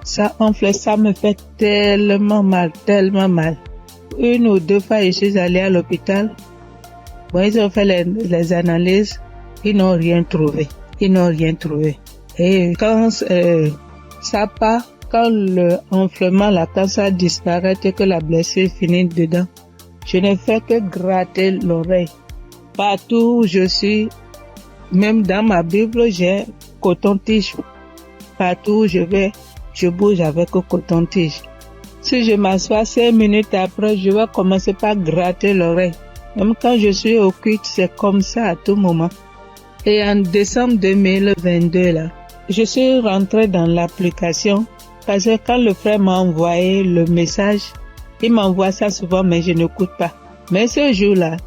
Ça me fait tellement mal. Une ou deux fois, je suis allée à l'hôpital. Bon, ils ont fait les analyses, ils n'ont rien trouvé. Et quand ça part, quand le enflement, quand ça disparaît et que la blessure finit dedans, je ne fais que gratter l'oreille. Partout où je suis, même dans ma Bible, j'ai coton-tige. Partout où je vais, je bouge avec le coton-tige. Si je m'assois 5 minutes après, je vais commencer par gratter l'oreille. Même quand je suis au culte, c'est comme ça à tout moment. Et en décembre 2022, là, je suis rentrée dans l'application parce que quand le frère m'a envoyé le message, il m'envoie ça souvent, mais je n'écoute pas. Mais ce jour-là,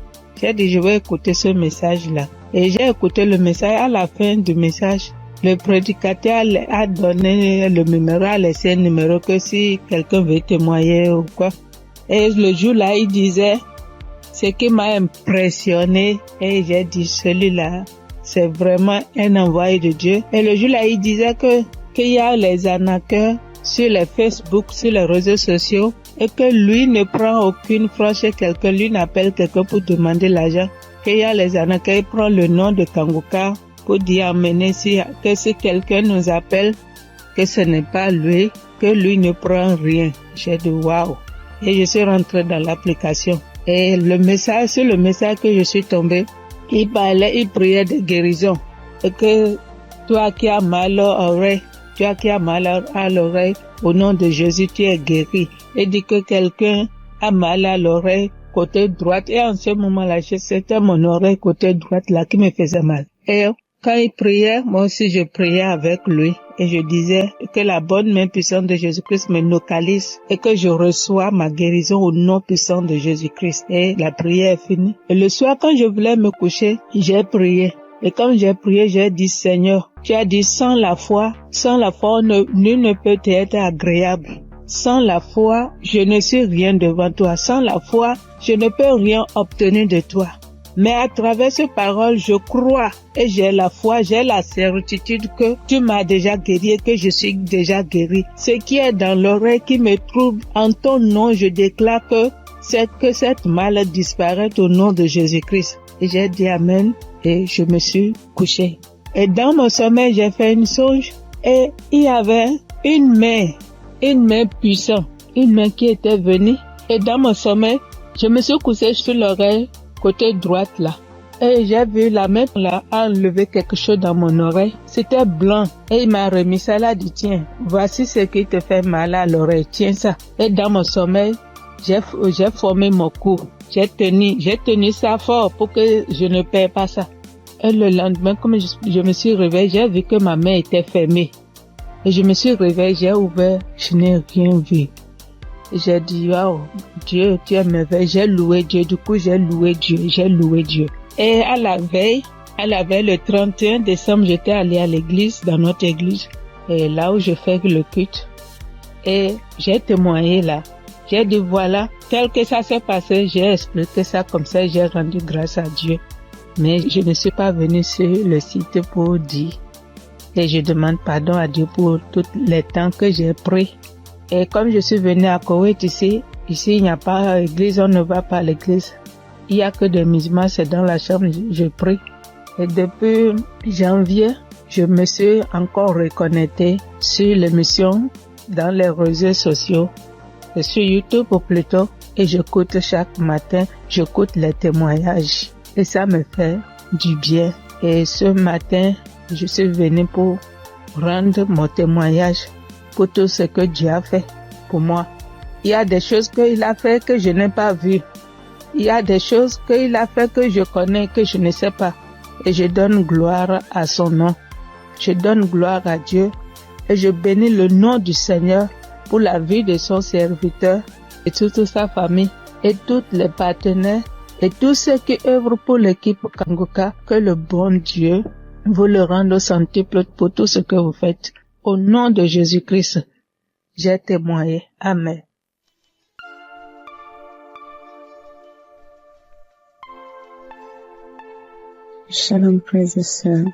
j'ai dit, je vais écouter ce message-là. Et j'ai écouté le message. À la fin du message, le prédicateur a donné le numéro, a laissé un numéro que si quelqu'un veut témoigner ou quoi. Et le jour-là, il disait, ce qui m'a impressionné, et j'ai dit, celui-là, c'est vraiment un envoyé de Dieu. Et le jour-là, il disait qu'il y a les arnaqueurs sur les Facebook, sur les réseaux sociaux, et que lui ne prend aucune franche chez quelqu'un, lui n'appelle quelqu'un pour demander l'argent. Qu'il y a les arnaqueurs, il prend le nom de Kangoka pour dire amener que si quelqu'un nous appelle, que ce n'est pas lui, que lui ne prend rien. J'ai dit waouh. Et je suis rentrée dans l'application. Et sur le message que je suis tombée, il priait de guérison. Et que toi qui as mal à l'oreille, au nom de Jésus, tu es guéri. Et dit que quelqu'un a mal à l'oreille, côté droite. Et en ce moment-là, c'était mon oreille côté droite là qui me faisait mal. Et quand il priait, moi aussi je priais avec lui. Et je disais que la bonne main puissante de Jésus-Christ me localise et que je reçois ma guérison au nom puissant de Jésus-Christ. Et la prière est finie. Et le soir, quand je voulais me coucher, j'ai prié. Et quand j'ai prié, j'ai dit, Seigneur, tu as dit, sans la foi, nul ne peut être agréable. Sans la foi, je ne suis rien devant toi. Sans la foi, je ne peux rien obtenir de toi. Mais à travers ces paroles, je crois et j'ai la foi, j'ai la certitude que tu m'as déjà guéri et que je suis déjà guéri. Ce qui est dans l'oreille qui me trouble, en ton nom, je déclare que cette maladie disparaît au nom de Jésus-Christ. Et j'ai dit Amen et je me suis couché. Et dans mon sommeil, j'ai fait une songe et il y avait une main puissante, une main qui était venue. Et dans mon sommeil, je me suis couché sur l'oreille côté droite là. Et j'ai vu la main là enlever quelque chose dans mon oreille. C'était blanc. Et il m'a remis ça là, dit tiens, voici ce qui te fait mal à l'oreille, tiens ça. Et dans mon sommeil, j'ai formé mon cou. J'ai tenu ça fort pour que je ne perds pas ça. Et le lendemain, comme je me suis réveillée, j'ai vu que ma main était fermée. Et je me suis réveillée, j'ai ouvert, je n'ai rien vu. J'ai dit, wow, Dieu, tu es merveilleux. J'ai loué Dieu. Du coup, j'ai loué Dieu. Et à la veille, le 31 décembre, j'étais allée à l'église, dans notre église, et là où je fais le culte. Et j'ai témoigné là. J'ai dit, voilà, tel que ça s'est passé, j'ai expliqué ça comme ça, j'ai rendu grâce à Dieu. Mais je ne suis pas venue sur le site pour dire. Et je demande pardon à Dieu pour tous les temps que j'ai pris. Et comme je suis venue à Koweït ici il n'y a pas d'église, on ne va pas à l'église. Il n'y a que des musulmans, c'est dans la chambre, je prie. Et depuis janvier, je me suis encore reconnectée sur l'émission dans les réseaux sociaux, et sur YouTube plutôt, et j'écoute chaque matin, j'écoute les témoignages. Et ça me fait du bien. Et ce matin, je suis venue pour rendre mon témoignage pour tout ce que Dieu a fait pour moi. Il y a des choses qu'il a fait que je n'ai pas vues. Il y a des choses qu'il a fait que je connais, que je ne sais pas. Et je donne gloire à son nom. Je donne gloire à Dieu. Et je bénis le nom du Seigneur pour la vie de son serviteur et toute sa famille et tous les partenaires et tous ceux qui œuvrent pour l'équipe Kangoka. Que le bon Dieu vous le rende au centuple pour tout ce que vous faites. Au nom de Jésus-Christ, j'ai témoigné. Amen. Shalom, frères et sœurs.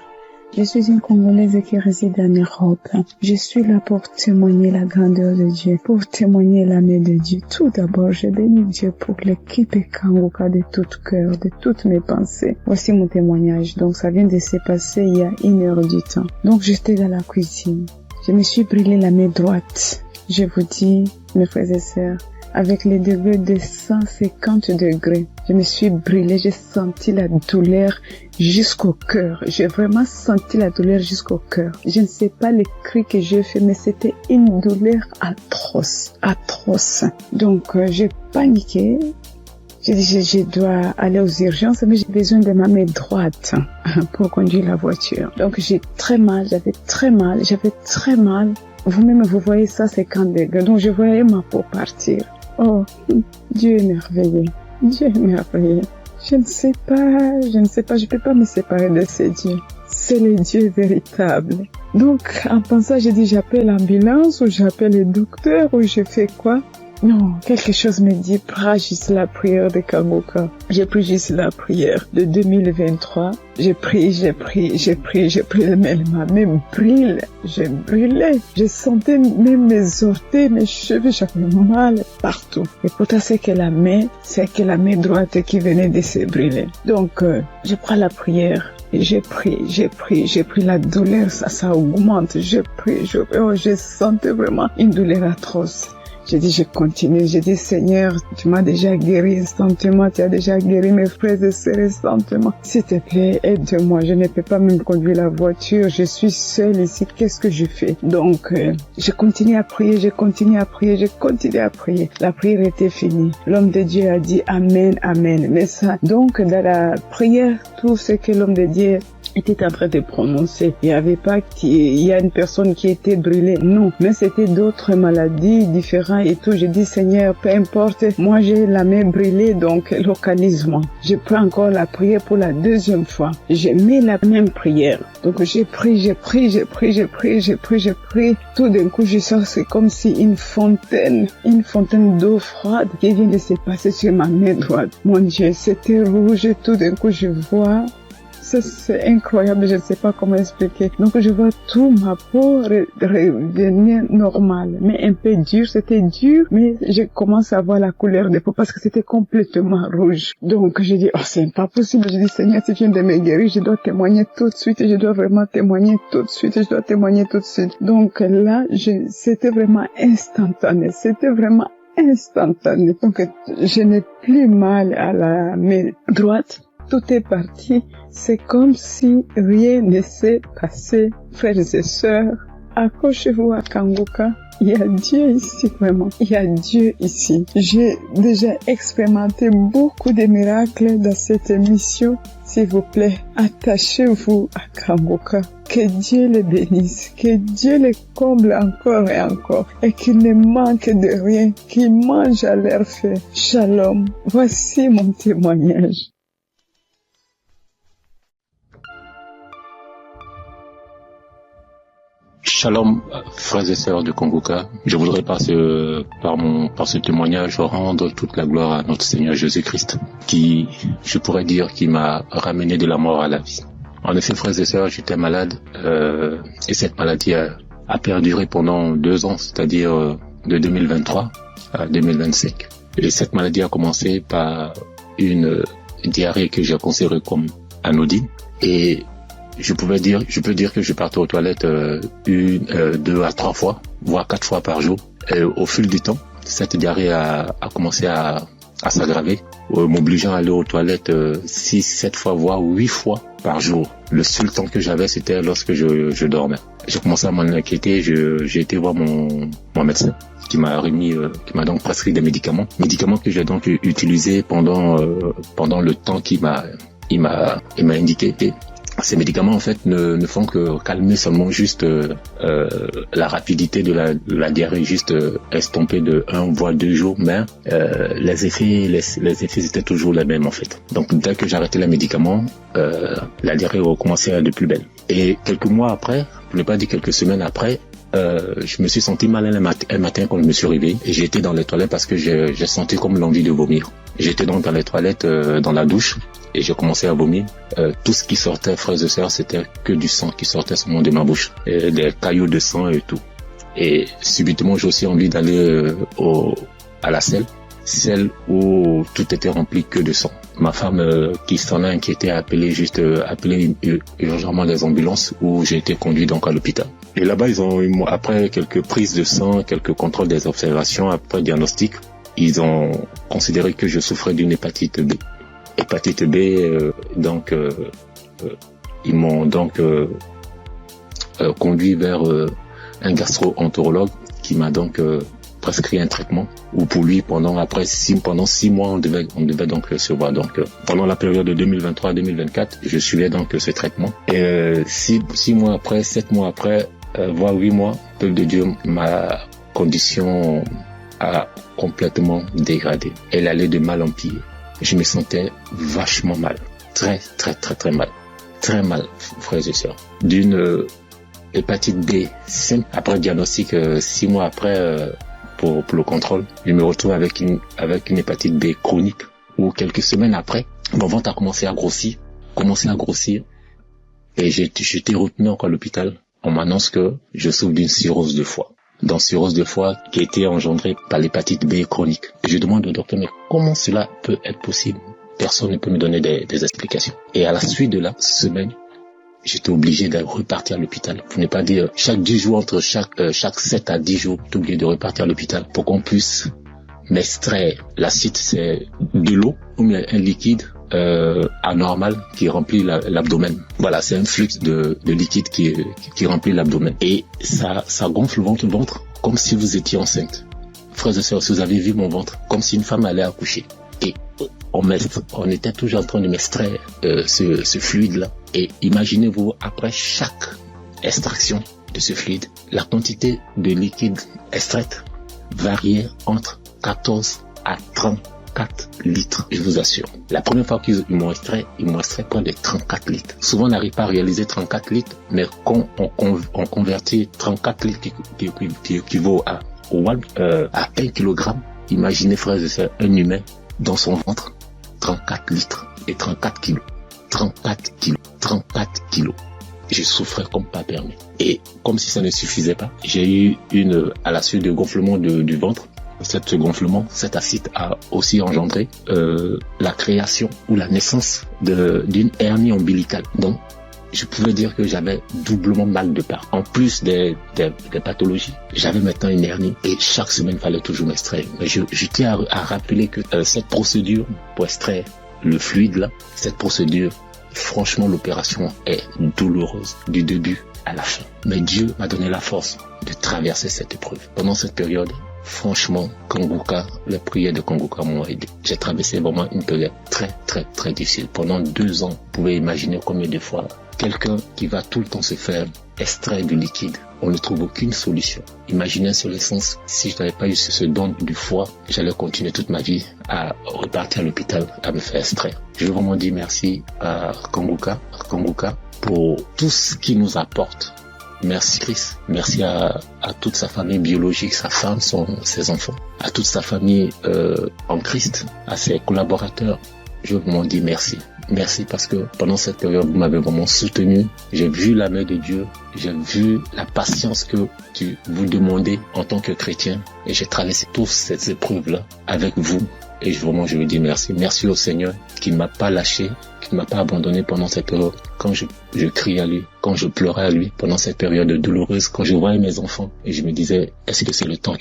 Je suis une Congolaise qui réside en Europe. Je suis là pour témoigner la grandeur de Dieu, pour témoigner l'amour de Dieu. Tout d'abord, je bénis Dieu pour l'équipe Kangoka de tout cœur, de toutes mes pensées. Voici mon témoignage. Donc, ça vient de se passer il y a 1 heure du temps. Donc, j'étais dans la cuisine. Je me suis brûlé la main droite. Je vous dis, mes frères et sœurs, avec les degrés de 150 degrés, je me suis brûlée, j'ai senti la douleur jusqu'au cœur. J'ai vraiment senti la douleur jusqu'au cœur. Je ne sais pas les cris que j'ai fait, mais c'était une douleur atroce. Donc, j'ai paniqué. J'ai dit, je dois aller aux urgences, mais j'ai besoin de ma main droite pour conduire la voiture. Donc, j'avais très mal. Vous-même, vous voyez ça, 50 degrés. Donc, je voyais ma peau partir. Oh, Dieu est merveilleux. Je ne sais pas, je peux pas me séparer de ce Dieu. c'est le Dieu véritable. Donc, en pensant, j'ai dit, j'appelle l'ambulance ou j'appelle le docteur ou je fais quoi? Non, quelque chose me dit, prie juste la prière de Kangoka. J'ai pris juste la prière de 2023. J'ai pris, mais ma main brûle. Je brûlais. Je sentais même mes orteils, mes cheveux, j'avais mal partout. Et pourtant, c'est que la main droite qui venait de se brûler. Donc, je prends la prière. Et j'ai pris la douleur, ça augmente. Je sentais vraiment une douleur atroce. J'ai dit, je continue. J'ai dit, Seigneur, tu m'as déjà guéri instantanément. Tu as déjà guéri mes frères et sœurs instantanément. S'il te plaît, aide-moi. Je ne peux pas même conduire la voiture. Je suis seule ici. Qu'est-ce que je fais? Donc, je continue à prier. La prière était finie. L'homme de Dieu a dit Amen, Amen. Mais ça, donc, dans la prière, tout ce que l'homme de Dieu était en train de prononcer. Il n'y avait pas il y a une personne qui était brûlée. Non. Mais c'était d'autres maladies différentes et tout. J'ai dit, Seigneur, peu importe. Moi, j'ai la main brûlée, donc localise-moi. Je prends encore la prière pour la deuxième fois. Je mets la même prière. Donc, j'ai pris. Tout d'un coup, je sens, c'est comme si une fontaine d'eau froide qui vient de se passer sur ma main droite. Mon Dieu, c'était rouge. Tout d'un coup, je vois. Ça, c'est incroyable, je ne sais pas comment expliquer. Donc, je vois tout ma peau revenir normale, mais un peu dur. C'était dur, mais je commence à voir la couleur de peau parce que c'était complètement rouge. Donc, je dis, oh, c'est pas possible. Je dis, Seigneur, si tu viens de me guérir, je dois témoigner tout de suite. Je dois vraiment témoigner tout de suite. Donc, là, c'était vraiment instantané. Donc, je n'ai plus mal à la main droite. Tout est parti. C'est comme si rien ne s'est passé. Frères et sœurs, accrochez-vous à Kangoka. Il y a Dieu ici, vraiment. Il y a Dieu ici. J'ai déjà expérimenté beaucoup de miracles dans cette émission. S'il vous plaît, attachez-vous à Kangoka. Que Dieu le bénisse, que Dieu le comble encore et encore, et qu'il ne manque de rien, qu'il mange à l'air fait. Shalom. Voici mon témoignage. Shalom, frères et sœurs de Kangoka. Je voudrais par ce témoignage rendre toute la gloire à notre Seigneur Jésus-Christ, qui m'a ramené de la mort à la vie. En effet, frères et sœurs, j'étais malade, et cette maladie a perduré pendant 2 ans, c'est-à-dire de 2023 à 2025. Et cette maladie a commencé par une diarrhée que j'ai considérée comme anodine, et je peux dire que je partais aux toilettes 2 à 3 fois, voire 4 fois par jour. Et au fil du temps, cette diarrhée a commencé à s'aggraver, m'obligeant à aller aux toilettes 6, 7 fois, voire 8 fois par jour. Le seul temps que j'avais, c'était lorsque je dormais. J'ai commencé à m'en inquiéter, j'ai été voir mon médecin qui m'a donc prescrit des médicaments que j'ai donc utilisés pendant le temps qu'il m'a indiqué. Ces médicaments en fait ne font que calmer seulement juste la rapidité de la diarrhée, juste estomper de 1 voire 2 jours, mais les effets étaient toujours les mêmes en fait. Donc dès que j'arrêtais les médicaments, la diarrhée recommençait de plus belle. Et quelques mois après, pour ne pas dire quelques semaines après, je me suis senti mal un matin quand je me suis réveillé et j'ai été dans les toilettes parce que j'ai senti comme l'envie de vomir. J'étais donc dans les toilettes, dans la douche, et j'ai commencé à vomir. Tout ce qui sortait, frères et sœurs, c'était que du sang qui sortait seulement de ma bouche, et des caillots de sang et tout. Et subitement, j'ai aussi envie d'aller à la selle où tout était rempli que de sang. Ma femme, qui s'en a inquiété, a appelé urgemment les ambulances, où j'ai été conduit donc à l'hôpital. Et là-bas, après quelques prises de sang, quelques contrôles des observations, après diagnostic, ils ont considéré que je souffrais d'une hépatite B. Hépatite B, ils m'ont donc conduit vers un gastro-entérologue qui m'a donc prescrit un traitement, où pour lui, pendant 6 mois, on devait donc se voir. Donc, pendant la période de 2023-2024, je suivais donc ce traitement. Et 6 mois après, 7 mois après, voire 8 mois, peuple de Dieu, ma condition a complètement dégradé. Elle allait de mal en pire. Je me sentais vachement mal. Très, très, très, très mal. très mal, frères et sœurs. D'une hépatite B simple, après diagnostic 6 mois après pour le contrôle, je me retrouve avec une hépatite B chronique où quelques semaines après, mon ventre a commencé à grossir et j'ai été retenu encore à l'hôpital. On m'annonce que je souffre d'une cirrhose de foie. Dans cirrhose de foie qui a été engendrée par l'hépatite B chronique. Et je demande au docteur, mais comment cela peut être possible? Personne ne peut me donner des explications. Et à la suite de la semaine, j'étais obligé de repartir à l'hôpital. Pour ne pas dire, chaque 10 jours, entre chaque 7 à 10 jours, j'étais obligé de repartir à l'hôpital pour qu'on puisse m'extraire. L'acide, c'est de l'eau ou bien un liquide anormal qui remplit l'abdomen. Voilà, c'est un flux de liquide qui remplit l'abdomen. Et ça gonfle le ventre comme si vous étiez enceinte. Frères et sœurs, si vous avez vu mon ventre, comme si une femme allait accoucher. Et on était toujours en train de m'extraire ce fluide-là. Et imaginez-vous, après chaque extraction de ce fluide, la quantité de liquide extraite variait entre 14 à 34 litres, je vous assure. La première fois qu'ils m'ont extrait près de 34 litres. Souvent, on n'arrive pas à réaliser 34 litres, mais quand on convertit 34 litres qui équivaut à 1 kilogramme, imaginez, frères et sœurs, un humain dans son ventre, 34 litres et 34 kilos. 34 kilos. Je souffrais comme pas permis. Et comme si ça ne suffisait pas, j'ai eu à la suite de gonflement du ventre, cet acide a aussi engendré la création ou la naissance d'une hernie ombilicale. Donc, je pouvais dire que j'avais doublement mal de part. En plus des pathologies, j'avais maintenant une hernie et chaque semaine, il fallait toujours m'extraire. Mais je tiens à rappeler que cette procédure pour extraire le fluide là, cette procédure, franchement, l'opération est douloureuse du début à la fin. Mais Dieu m'a donné la force de traverser cette épreuve. Pendant cette période, franchement, Kanguka, les prières de Kanguka m'ont aidé. J'ai traversé vraiment une période très, très, très difficile. Pendant 2 ans, vous pouvez imaginer combien de fois quelqu'un qui va tout le temps se faire extraire du liquide, on ne trouve aucune solution. Imaginez sur l'essence, si je n'avais pas eu ce don du foie, j'allais continuer toute ma vie à repartir à l'hôpital, à me faire extraire. Je veux vraiment dire merci à Kanguka pour tout ce qu'il nous apporte. Merci Christ, merci à toute sa famille biologique, sa femme, ses enfants, à toute sa famille en Christ, à ses collaborateurs. Je veux vraiment dire merci. Merci parce que pendant cette période, vous m'avez vraiment soutenu. J'ai vu la main de Dieu. J'ai vu la patience que vous demandez en tant que chrétien. Et j'ai traversé toutes ces épreuves-là avec vous. Et vraiment, je veux dire merci. Merci au Seigneur qui ne m'a pas lâché, qui ne m'a pas abandonné pendant cette période. Quand je criais à lui, quand je pleurais à lui, pendant cette période douloureuse, quand je voyais mes enfants, et je me disais, est-ce que c'est le temps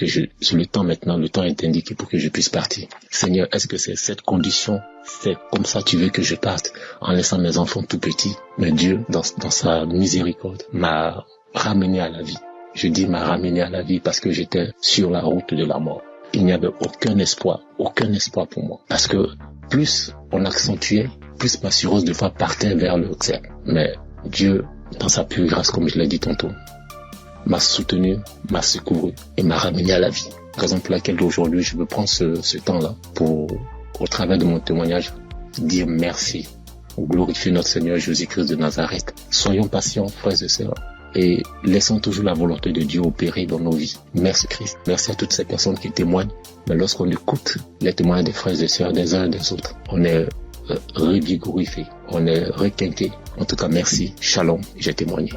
maintenant, le temps est indiqué pour que je puisse partir. Seigneur, est-ce que c'est cette condition, c'est comme ça tu veux que je parte, en laissant mes enfants tout petits? Mais Dieu, dans sa miséricorde, m'a ramené à la vie. Je dis m'a ramené à la vie parce que j'étais sur la route de la mort. Il n'y avait aucun espoir pour moi. Parce que plus on accentuait, plus ma cirrhose de foie partait vers le cancer. Mais Dieu, dans sa pure grâce, comme je l'ai dit tantôt, m'a soutenu, m'a secouru et m'a ramené à la vie. Raison pour laquelle aujourd'hui, je veux prendre ce temps-là pour, au travers de mon témoignage, dire merci, glorifier notre Seigneur Jésus-Christ de Nazareth. Soyons patients, frères et sœurs, et laissons toujours la volonté de Dieu opérer dans nos vies. Merci Christ. Merci à toutes ces personnes qui témoignent. Mais lorsqu'on écoute les témoignages des frères et sœurs des uns et des autres, on est revigorifié, on est requinqué. En tout cas, merci. Shalom, j'ai témoigné.